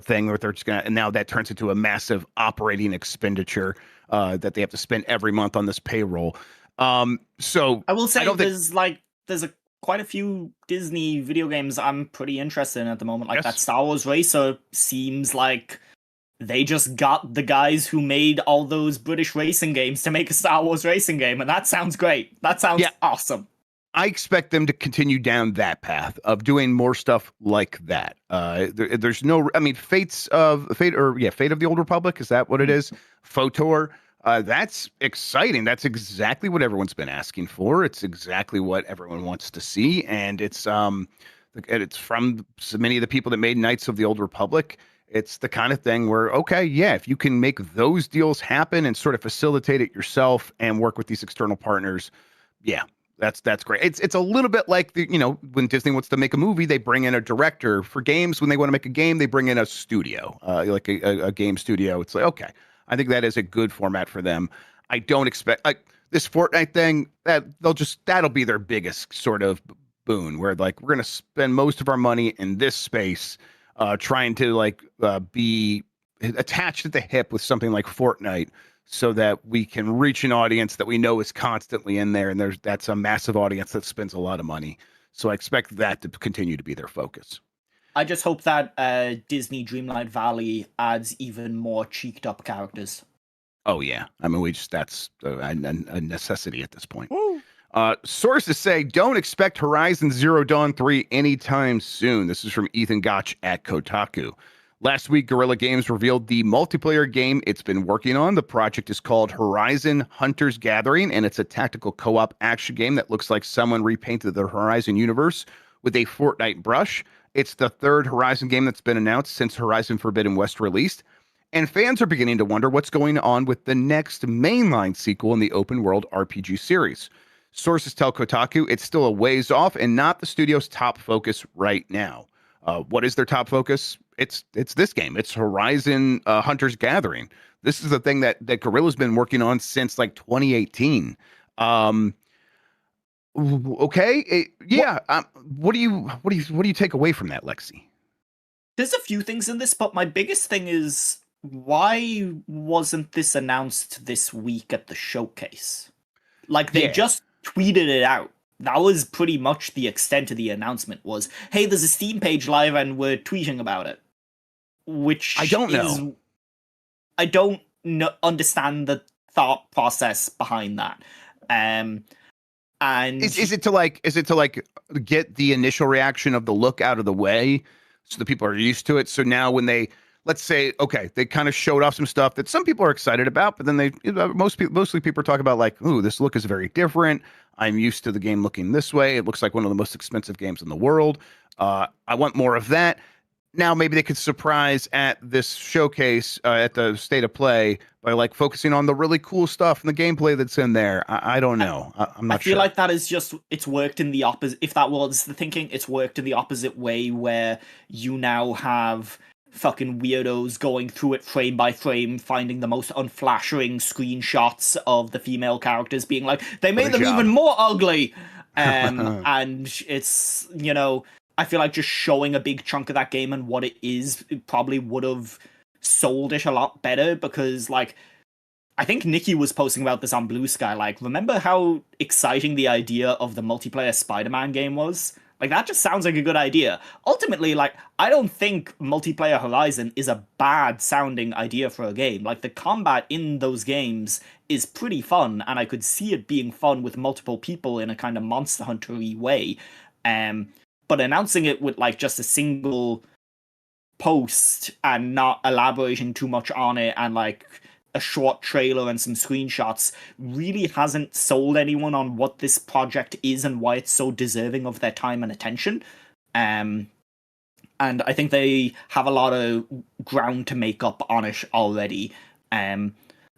thing where they're just gonna. And now that turns into a massive operating expenditure that they have to spend every month on this payroll. So I will say there's quite a few Disney video games I'm pretty interested in at the moment. Like that Star Wars Racer seems like they just got the guys who made all those British racing games to make a Star Wars racing game, and that sounds great. That sounds awesome. I expect them to continue down that path of doing more stuff like that. There's no, I mean, Fate of the Old Republic. Is that what it is? FOTOR. That's exciting. That's exactly what everyone's been asking for. It's exactly what everyone wants to see, and it's from so many of the people that made Knights of the Old Republic. It's the kind of thing where, okay, yeah, if you can make those deals happen and sort of facilitate it yourself and work with these external partners, yeah, that's great. It's a little bit like when Disney wants to make a movie, they bring in a director. For games, when they want to make a game, they bring in a studio, like a game studio. It's like, okay, I think that is a good format for them. I don't expect this Fortnite thing that'll be their biggest sort of boon, where like we're gonna spend most of our money in this space. Trying to be attached at the hip with something like Fortnite so that we can reach an audience that we know is constantly in there. And that's a massive audience that spends a lot of money. So I expect that to continue to be their focus. I just hope that Disney Dreamlight Valley adds even more cheeked up characters. Oh, yeah. I mean, that's a necessity at this point. Sources say don't expect Horizon Zero Dawn 3 anytime soon. This is from Ethan Gotch at Kotaku. Last week, Guerrilla Games revealed the multiplayer game it's been working on. The project is called Horizon Hunter's Gathering, and it's a tactical co-op action game that looks like someone repainted the Horizon universe with a Fortnite brush. It's the third Horizon game that's been announced since Horizon Forbidden West released. And fans are beginning to wonder what's going on with the next mainline sequel in the open world RPG series. Sources tell Kotaku it's still a ways off and not the studio's top focus right now. What is their top focus? It's this game. It's Horizon Hunter's Gathering. This is the thing that Guerrilla's been working on since like 2018. Okay, what do you take away from that, Lexi? There's a few things in this, but my biggest thing is why wasn't this announced this week at the showcase? Like, they just tweeted it out. That was pretty much the extent of the announcement was, hey, there's a Steam page live and we're tweeting about it. Which I don't know. I don't understand the thought process behind that. And is it to like get the initial reaction of the look out of the way so the people are used to it? So now when they, let's say, okay, they kind of showed off some stuff that some people are excited about, but then mostly people are talking about like, ooh, this look is very different. I'm used to the game looking this way. It looks like one of the most expensive games in the world. I want more of that. Now maybe they could surprise at this showcase at the State of Play by like focusing on the really cool stuff and the gameplay that's in there. I don't know. I'm not sure. I feel like that is just, it's worked in the opposite. If that was the thinking, it's worked in the opposite way where you now have fucking weirdos going through it frame by frame, finding the most unflattering screenshots of the female characters, being like, they made them even more ugly. And it's, you know, I feel like just showing a big chunk of that game and what it is, it probably would have sold it a lot better, because, like, I think Nikki was posting about this on Blue Sky, like, remember how exciting the idea of the multiplayer Spider-Man game was? Like, that just sounds like a good idea. Ultimately, like, I don't think multiplayer Horizon is a bad-sounding idea for a game. Like, the combat in those games is pretty fun, and I could see it being fun with multiple people in a kind of Monster Hunter-y way. But announcing it with, like, just a single post and not elaborating too much on it and, like, a short trailer and some screenshots really hasn't sold anyone on what this project is and why it's so deserving of their time and attention. And I think they have a lot of ground to make up on it already. And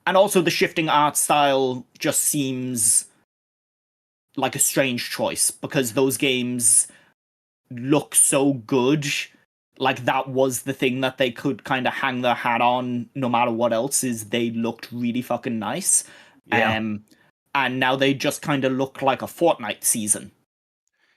also the shifting art style just seems like a strange choice, because those games look so good. Like, that was the thing that they could kind of hang their hat on no matter what else, is they looked really fucking nice. Yeah. And now they just kind of look like a Fortnite season.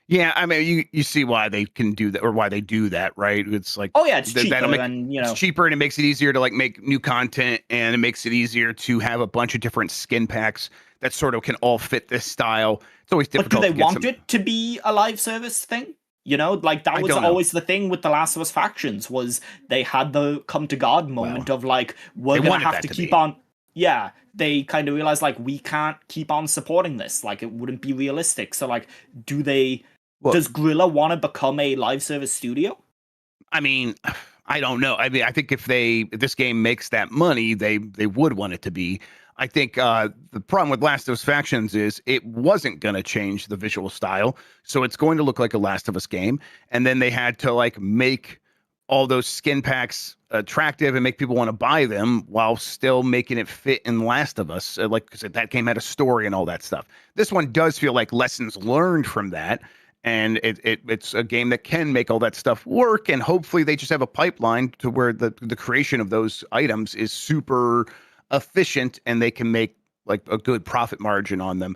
Yeah, I mean, you see why they can do that, or why they do that, right? It's like, oh yeah, it's cheaper, and you know, it's cheaper, and it makes it easier to like make new content, and it makes it easier to have a bunch of different skin packs that sort of can all fit this style. It's always difficult. But do they want it to be a live service thing? You know, like, that was always the thing with the Last of Us factions, was they had the come to God moment of like, we're gonna have to keep on. Yeah, they kind of realized, like, we can't keep on supporting this. Like, it wouldn't be realistic. So, like, does Guerrilla want to become a live service studio? I mean, I don't know. I mean, I think if this game makes that money, they would want it to be. I think the problem with Last of Us Factions is it wasn't going to change the visual style, so it's going to look like a Last of Us game. And then they had to like make all those skin packs attractive and make people want to buy them while still making it fit in Last of Us. Like I said, that game had a story and all that stuff. This one does feel like lessons learned from that. And it's a game that can make all that stuff work. And hopefully they just have a pipeline to where the creation of those items is super efficient and they can make like a good profit margin on them.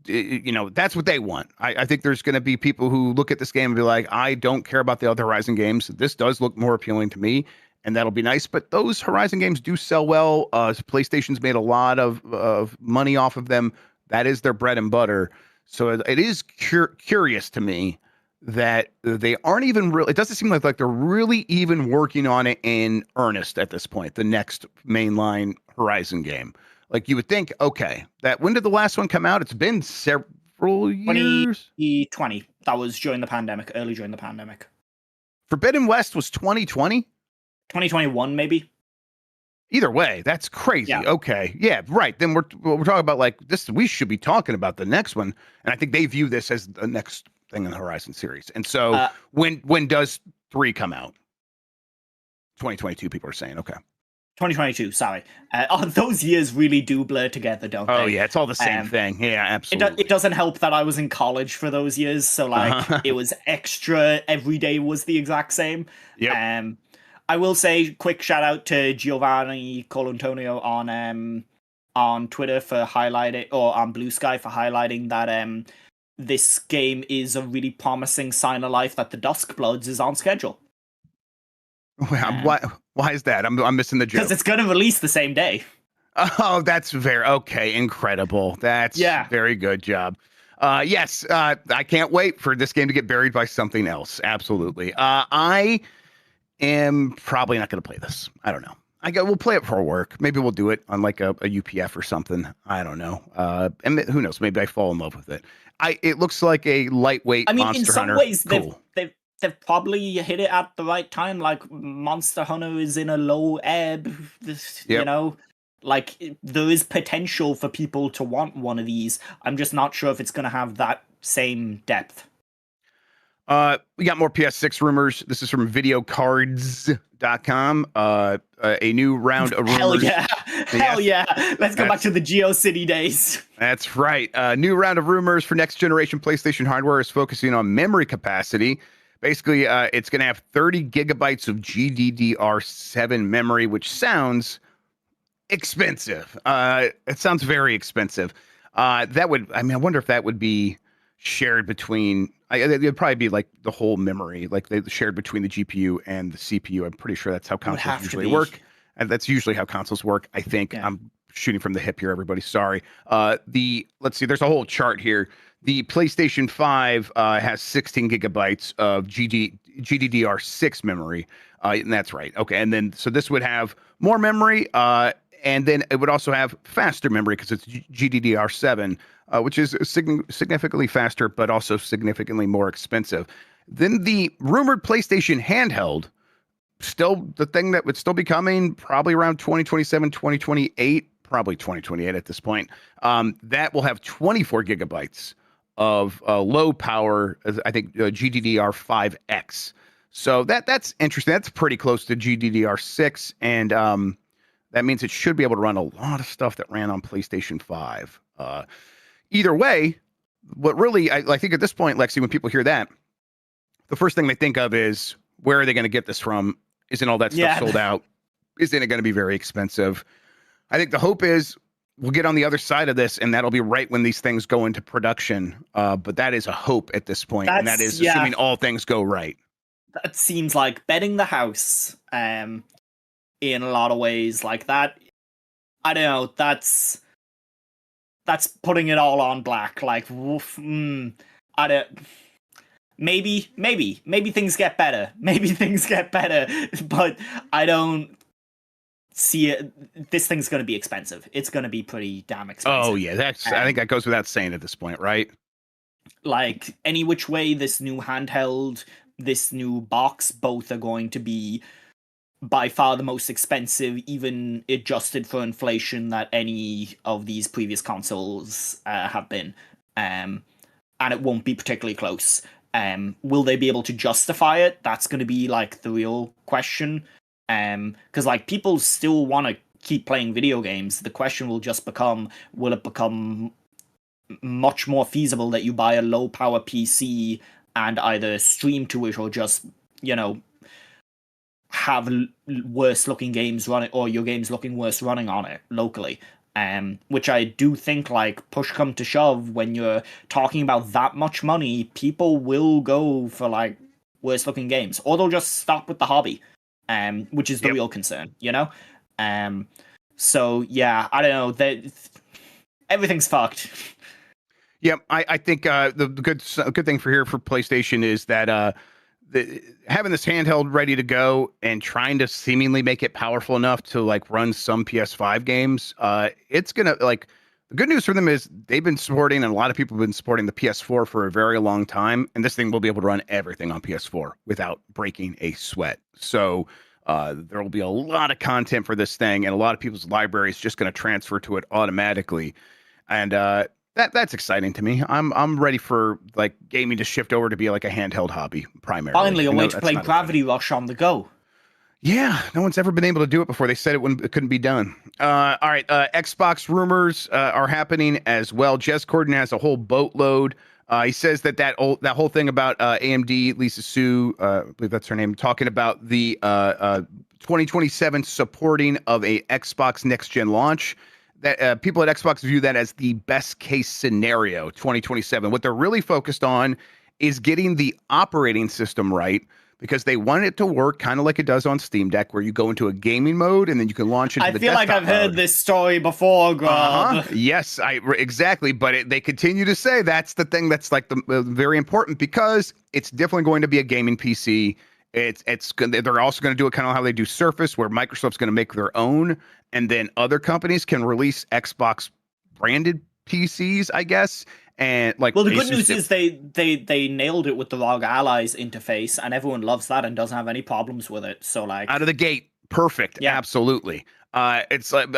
That's what they want. I think there's going to be people who look at this game and be like, I don't care about the other Horizon games. This does look more appealing to me, and that'll be nice. But those Horizon games do sell well. PlayStation's made a lot of money off of them. That is their bread and butter. So it is curious to me that they aren't even really, it doesn't seem like they're really even working on it in earnest at this point, the next mainline Horizon game. Like, you would think, okay, when did the last one come out? It's been several years. 2020. That was early during the pandemic. Forbidden West was 2020? 2021, maybe. Either way, that's crazy. Yeah. Okay. Yeah, right. Then we're talking about like this. We should be talking about the next one. And I think they view this as the next thing in the Horizon series. And so when does 3 come out? 2022, people are saying. Okay. 2022, sorry. Those years really do blur together, don't they? Oh, yeah. It's all the same thing. Yeah, absolutely. It doesn't help that I was in college for those years. So, like, it was extra. Every day was the exact same. Yeah. I will say, quick shout out to Giovanni Colantonio on Twitter for highlighting, or on Blue Sky for highlighting that this game is a really promising sign of life that the Duskbloods is on schedule. Why is that? I'm missing the joke. Because it's going to release the same day. Oh, that's very okay. Incredible. That's Yeah. very good job. Yes, I can't wait for this game to get buried by something else. Absolutely. I am probably not going to play this. I don't know. We'll play it for work. Maybe we'll do it on like a UPF or something. I don't know. And who knows? Maybe I fall in love with it. It looks like a lightweight I mean, Monster in some Hunter. ways, Cool. they've probably hit it at the right time. Like Monster Hunter is in a low ebb, you know. Like there is potential for people to want one of these. I'm just not sure if it's going to have that same depth. We got more PS6 rumors. This is from videocards.com. A new round of rumors. Hell yeah. Hell yeah. Let's go back to the GeoCity days. That's right. New round of rumors for next generation PlayStation hardware is focusing on memory capacity. Basically, it's going to have 30 gigabytes of GDDR7 memory, which sounds expensive. It sounds very expensive. I wonder if that would be shared between, it'd probably be like the whole memory, like they shared between the GPU and the CPU. I'm pretty sure that's how consoles usually work. And that's usually how consoles work. I think I'm shooting from the hip here, everybody. Sorry. Let's see, there's a whole chart here. The PlayStation 5 has 16 gigabytes of GDDR6 memory. And that's right. Okay. And then, so this would have more memory, and then it would also have faster memory because it's GDDR7, which is significantly faster, but also significantly more expensive. Then the rumored PlayStation handheld, still the thing that would still be coming probably around 2027, 2028, probably 2028 at this point. That will have 24 gigabytes of low power, I think GDDR5X. So that's interesting. That's pretty close to GDDR6, and that means it should be able to run a lot of stuff that ran on PlayStation 5. Either way, what really, I think at this point, Lexi, when people hear that, the first thing they think of is, where are they going to get this from? Isn't all that stuff sold out? Isn't it going to be very expensive? I think the hope is we'll get on the other side of this, and that'll be right when these things go into production. But that is a hope at this point, and that is assuming all things go right. That seems like betting the house in a lot of ways. Like that, I don't know, that's putting it all on black. Like, I don't. Maybe things get better. Maybe things get better, but I don't see it. This thing's going to be expensive. It's going to be pretty damn expensive. Oh yeah, I think that goes without saying at this point, right? Like any which way, this new handheld, this new box, both are going to be by far the most expensive, even adjusted for inflation, that any of these previous consoles have been. And it won't be particularly close. Will they be able to justify it? That's going to be like the real question. Because like people still want to keep playing video games. The question will just become, will it become much more feasible that you buy a low power PC and either stream to it or just, have worse looking games running, or your games looking worse running on it locally. Which I do think, like, push come to shove, when you're talking about that much money, people will go for like worse looking games, or they'll just stop with the hobby, which is the real concern, So yeah, I don't know, everything's fucked. Yeah, I think the good thing for PlayStation is that having this handheld ready to go and trying to seemingly make it powerful enough to like run some PS5 games, it's gonna, like, the good news for them is they've been supporting, and a lot of people have been supporting the PS4 for a very long time, and this thing will be able to run everything on PS4 without breaking a sweat. So there will be a lot of content for this thing, and a lot of people's library is just going to transfer to it automatically, and that's exciting to me. I'm ready for like gaming to shift over to be like a handheld hobby primarily. Finally, a way to play Gravity Rush on the go. Yeah, no one's ever been able to do it before. They said it couldn't be done. All right, Xbox rumors are happening as well. Jez Corden has a whole boatload. He says that whole thing about AMD, Lisa Su, I believe that's her name, talking about the 2027 supporting of a Xbox next gen launch. That people at Xbox view that as the best case scenario, 2027. What they're really focused on is getting the operating system right, because they want it to work kind of like it does on Steam Deck, where you go into a gaming mode and then you can launch into the desktop I feel like I've heard mode. this story before, Grubb. Yes, exactly. But they continue to say that's the thing that's like the very important, because it's definitely going to be a gaming PC. They're also going to do it kind of how they do Surface, where Microsoft's going to make their own, and then other companies can release Xbox branded PCs, I guess. And like, well, the good news is they nailed it with the ROG Allies interface, and everyone loves that and doesn't have any problems with it. So like, out of the gate, perfect. Yeah, absolutely. It's like,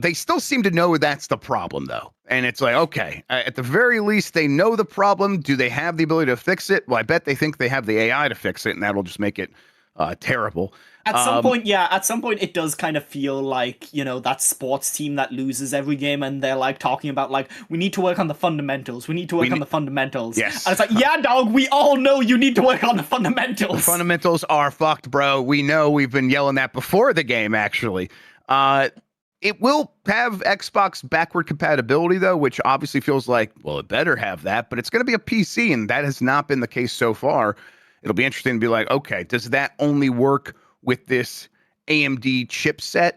they still seem to know that's the problem, though. And it's like, okay, at the very least, they know the problem. Do they have the ability to fix it? Well, I bet they think they have the AI to fix it, and that'll just make it terrible. At some point, it does kind of feel like, that sports team that loses every game, and they're like talking about like, we need to work on the fundamentals. We need to work on the fundamentals. Yes. And it's like, yeah, dog, we all know you need to work on the fundamentals. The fundamentals are fucked, bro. We know, we've been yelling that before the game, actually. It will have Xbox backward compatibility, though, which obviously feels like, well, it better have that, but it's going to be a PC, and that has not been the case so far. It'll be interesting to be like, okay, does that only work with this AMD chipset,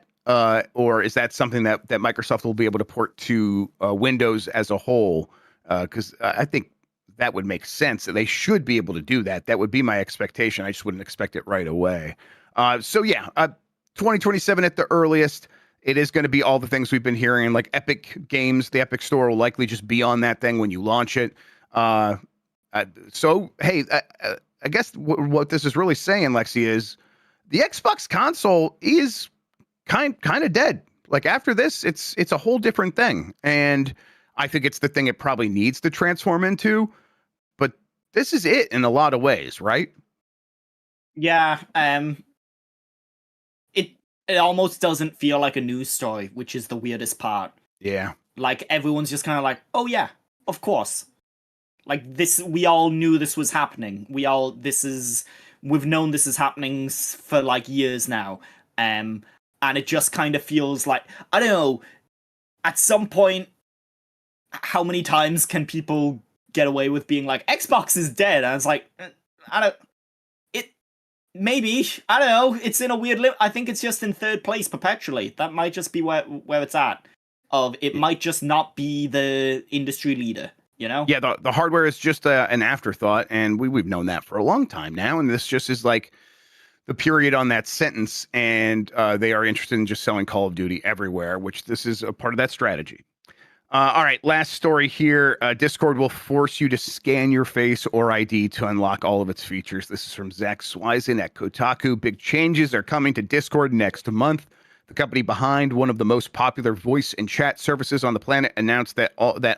or is that something that Microsoft will be able to port to Windows as a whole? Because I think that would make sense. They should be able to do that. That would be my expectation. I just wouldn't expect it right away. 2027 at the earliest. It is going to be all the things we've been hearing, like Epic Games. The Epic Store will likely just be on that thing when you launch it. I guess what this is really saying, Lexi, is the Xbox console is kind of dead. Like, after this, it's a whole different thing. And I think it's the thing it probably needs to transform into. But this is it in a lot of ways, right? Yeah. It almost doesn't feel like a news story, which is the weirdest part. Yeah. Like, everyone's just kind of like, oh yeah, of course. Like, this, we all knew this was happening. We've known this is happening for like years now. And it just kind of feels like, I don't know, at some point, how many times can people get away with being like, Xbox is dead? And it's like, maybe, I don't know, it's in a weird I think it's just in third place perpetually. That might just be where it's at. It might just not be the industry leader, Yeah, the hardware is just an afterthought, and we've known that for a long time now, and this just is like the period on that sentence, and they are interested in just selling Call of Duty everywhere, which this is a part of that strategy. All right, last story here. Discord will force you to scan your face or ID to unlock all of its features. This is from Zach Swisen at Kotaku. Big changes are coming to Discord next month. The company behind one of the most popular voice and chat services on the planet announced that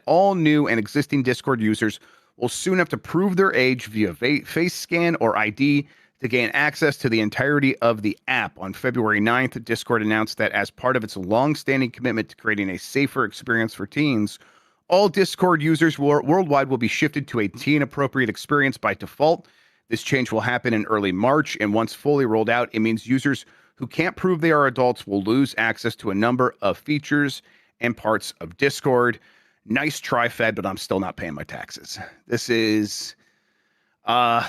all new and existing Discord users will soon have to prove their age via face scan or ID to gain access to the entirety of the app. On February 9th, Discord announced that as part of its long-standing commitment to creating a safer experience for teens, all Discord users worldwide will be shifted to a teen-appropriate experience by default. This change will happen in early March, and once fully rolled out, it means users who can't prove they are adults will lose access to a number of features and parts of Discord. Nice try, Fed, but I'm still not paying my taxes. This is... hey,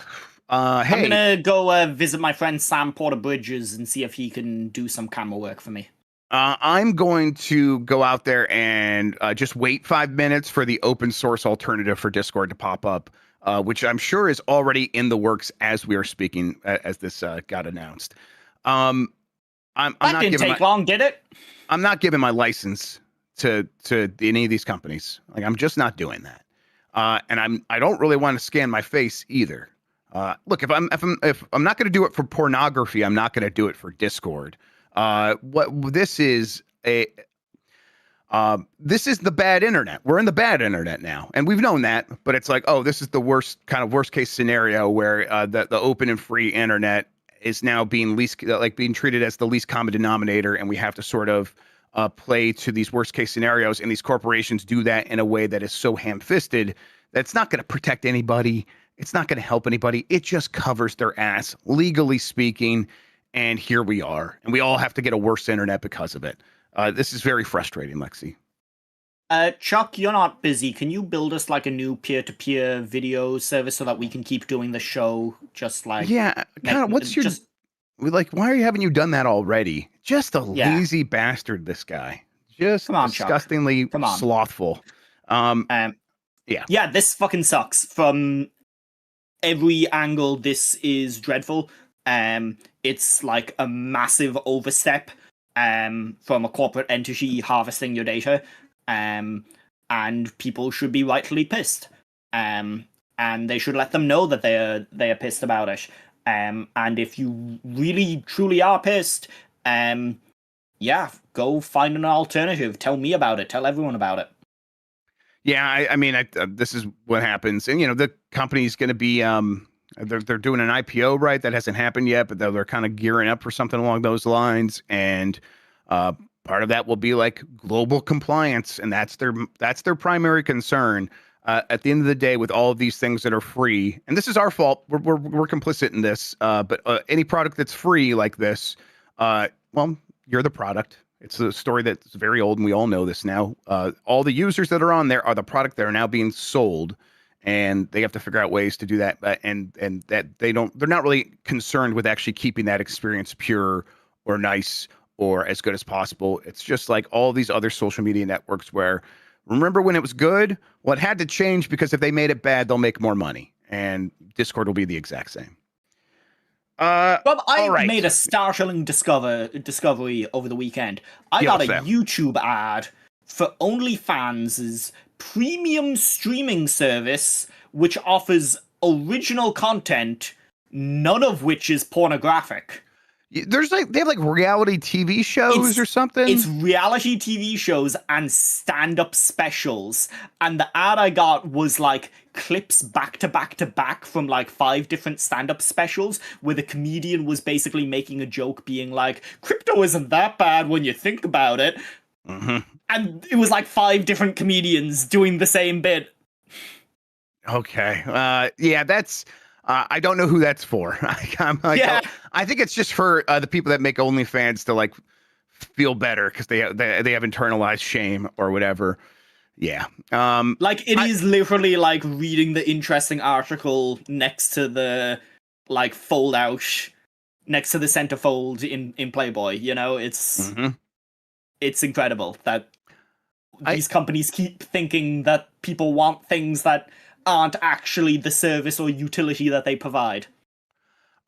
I'm gonna go visit my friend Sam Porter Bridges and see if he can do some camera work for me. I'm going to go out there and just wait 5 minutes for the open source alternative for Discord to pop up, which I'm sure is already in the works as we are speaking, as this got announced. I'm that not didn't take long, did it? I'm not giving my license to any of these companies. Like, I'm just not doing that. And I don't really want to scan my face either. Look, if I'm not going to do it for pornography, I'm not going to do it for Discord. This is the bad internet. We're in the bad internet now, and we've known that. But it's like, oh, this is the worst case scenario where the open and free internet is now being being treated as the least common denominator, and we have to sort of play to these worst case scenarios, and these corporations do that in a way that is so ham-fisted that it's not going to protect anybody. It's not going to help anybody. It just covers their ass, legally speaking. And here we are. And we all have to get a worse internet because of it. This is very frustrating, Lexi. Chuck, you're not busy. Can you build us like a new peer-to-peer video service so that we can keep doing the show? Just like Yeah, kind of. What's your just like? Why haven't you done that already? Just a Yeah. lazy bastard. This guy, just Come on, Chuck. disgustingly Come on. slothful. Yeah, this fucking sucks. From every angle, this is dreadful. It's like a massive overstep from a corporate entity harvesting your data. And people should be rightfully pissed. And they should let them know that they are pissed about it. And if you really truly are pissed, yeah, go find an alternative. Tell me about it. Tell everyone about it. Yeah, I mean, this is what happens, and the company's going to be they're doing an IPO, right? That hasn't happened yet, but they're kind of gearing up for something along those lines, and part of that will be like global compliance, and that's their primary concern. At the end of the day, with all of these things that are free, and this is our fault, we're complicit in this. But any product that's free like this, well, you're the product. It's a story that's very old, and we all know this now. All the users that are on there are the product that are now being sold, and they have to figure out ways to do that. And that they're not really concerned with actually keeping that experience pure or nice or as good as possible. It's just like all these other social media networks where, remember when it was good? Well, it had to change because if they made it bad, they'll make more money. And Discord will be the exact same. Well, I made a right. startling discovery over the weekend. I got a YouTube ad for OnlyFans' premium streaming service, which offers original content, none of which is pornographic. There's they have like reality TV shows or something. It's reality TV shows and stand-up specials. And the ad I got was like clips back to back to back from like 5 different stand-up specials where the comedian was basically making a joke being like, crypto isn't that bad when you think about it. Mm-hmm. And it was like 5 different comedians doing the same bit. Okay. Yeah, that's... I don't know who that's for. I'm like, Yeah. I think it's just for the people that make OnlyFans to like feel better because they have internalized shame or whatever. Yeah. Like it is literally like reading the interesting article next to the like fold out, next to the centerfold in Playboy. It's incredible that these companies keep thinking that people want things that aren't actually the service or utility that they provide.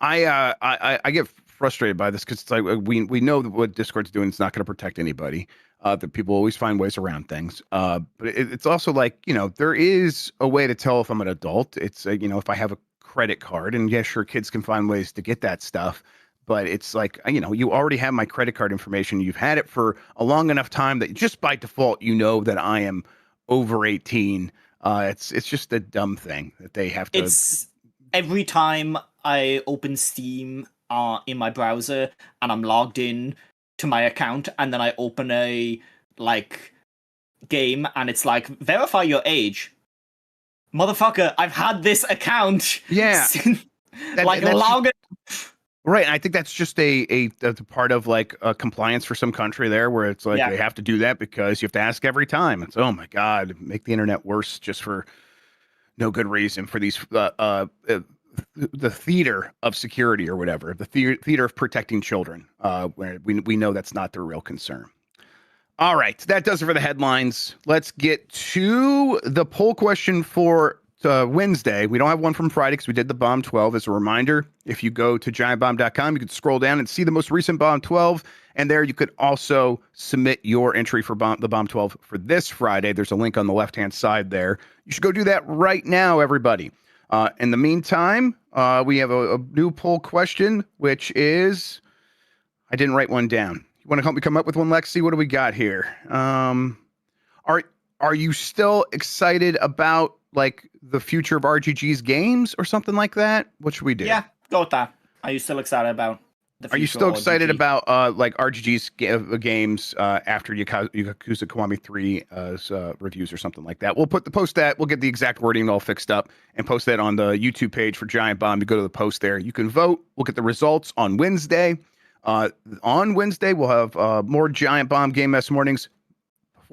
I get frustrated by this because it's like we know that what Discord's doing is not going to protect anybody. That people always find ways around things. But it's also like there is a way to tell if I'm an adult. It's if I have a credit card, and yeah, sure, kids can find ways to get that stuff. But it's like you already have my credit card information. You've had it for a long enough time that just by default that I am over 18. It's just a dumb thing that they have to. It's every time I open Steam in my browser and I'm logged in to my account, and then I open a game and it's like verify your age. Motherfucker, I've had this account. Yeah, log it. Right, and I think that's just a part of like a compliance for some country there, where it's like they have to do that because you have to ask every time. It's oh my god, make the internet worse just for no good reason for these the theater of security or whatever, the theater of protecting children, where we know that's not their real concern. All right, that does it for the headlines. Let's get to the poll question for Wednesday. We don't have one from Friday because we did the Bomb 12. As a reminder, if you go to giantbomb.com, you can scroll down and see the most recent Bomb 12. And there you could also submit your entry for the Bomb 12 for this Friday. There's a link on the left-hand side there. You should go do that right now, everybody. In the meantime, we have a new poll question, which is, I didn't write one down. You want to help me come up with one, Lexi? What do we got here? Are you still excited about like the future of RGG's games or something like that? What should we do? Yeah, go with that. Are you still excited about the future? Are you still of excited RGG? about like RGG's games after Yakuza Kiwami 3's reviews or something like that? We'll post that. We'll get the exact wording all fixed up and post that on the YouTube page for Giant Bomb. You go to the post there. You can vote. We'll get the results on Wednesday. On Wednesday, we'll have more Giant Bomb Game Mess mornings.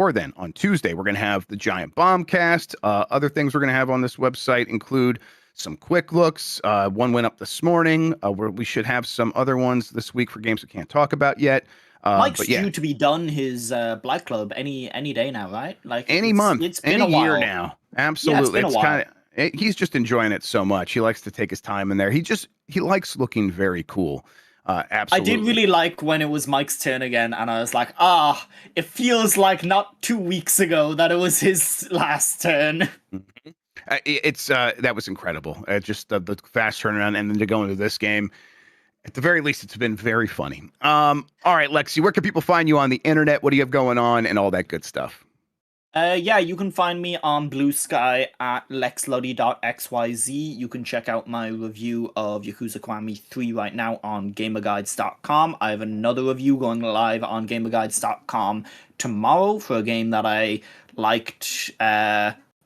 before then, on Tuesday, we're going to have the Giant Bomb cast. Other things we're going to have on this website include some quick looks. One went up this morning. We should have some other ones this week for games we can't talk about yet. Mike's but yeah, due to be done his Black Club any day now, right? Like any month, it's been any a year while. now. Absolutely, yeah, it's been a while. He's just enjoying it so much. He likes to take his time in there. He likes looking very cool. Absolutely. I did really like when it was Mike's turn again, and I was like, it feels like not 2 weeks ago that it was his last turn. Mm-hmm. It's that was incredible. Just the fast turnaround, and then to go into this game. At the very least, it's been very funny. All right, Lexi, where can people find you on the internet? What do you have going on, and all that good stuff? Yeah, you can find me on Blue Sky at lexluddy.xyz. You can check out my review of Yakuza Kiwami 3 right now on gamerguides.com. I have another review going live on gamerguides.com tomorrow for a game that I liked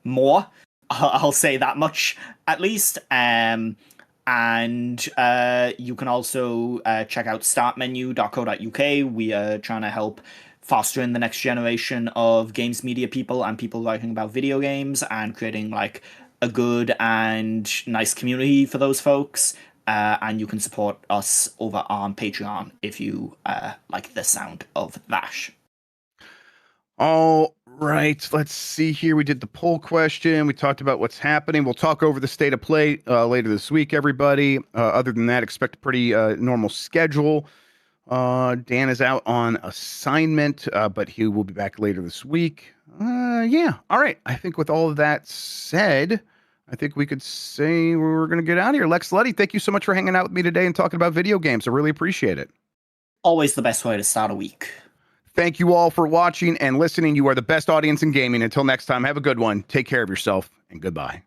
more. I'll say that much, at least. And you can also check out startmenu.co.uk. We are trying to help fostering the next generation of games media people and people writing about video games and creating like a good and nice community for those folks. And you can support us over on Patreon if you like the sound of that. All right, let's see here. We did the poll question. We talked about what's happening. We'll talk over the state of play later this week, everybody. Other than that, expect a pretty normal schedule. Dan is out on assignment, but he will be back later this week. Yeah. All right. I think with all of that said, I think we could say we're going to get out of here. Lex Luddy, thank you so much for hanging out with me today and talking about video games. I really appreciate it. Always the best way to start a week. Thank you all for watching and listening. You are the best audience in gaming. Until next time, have a good one. Take care of yourself, and goodbye.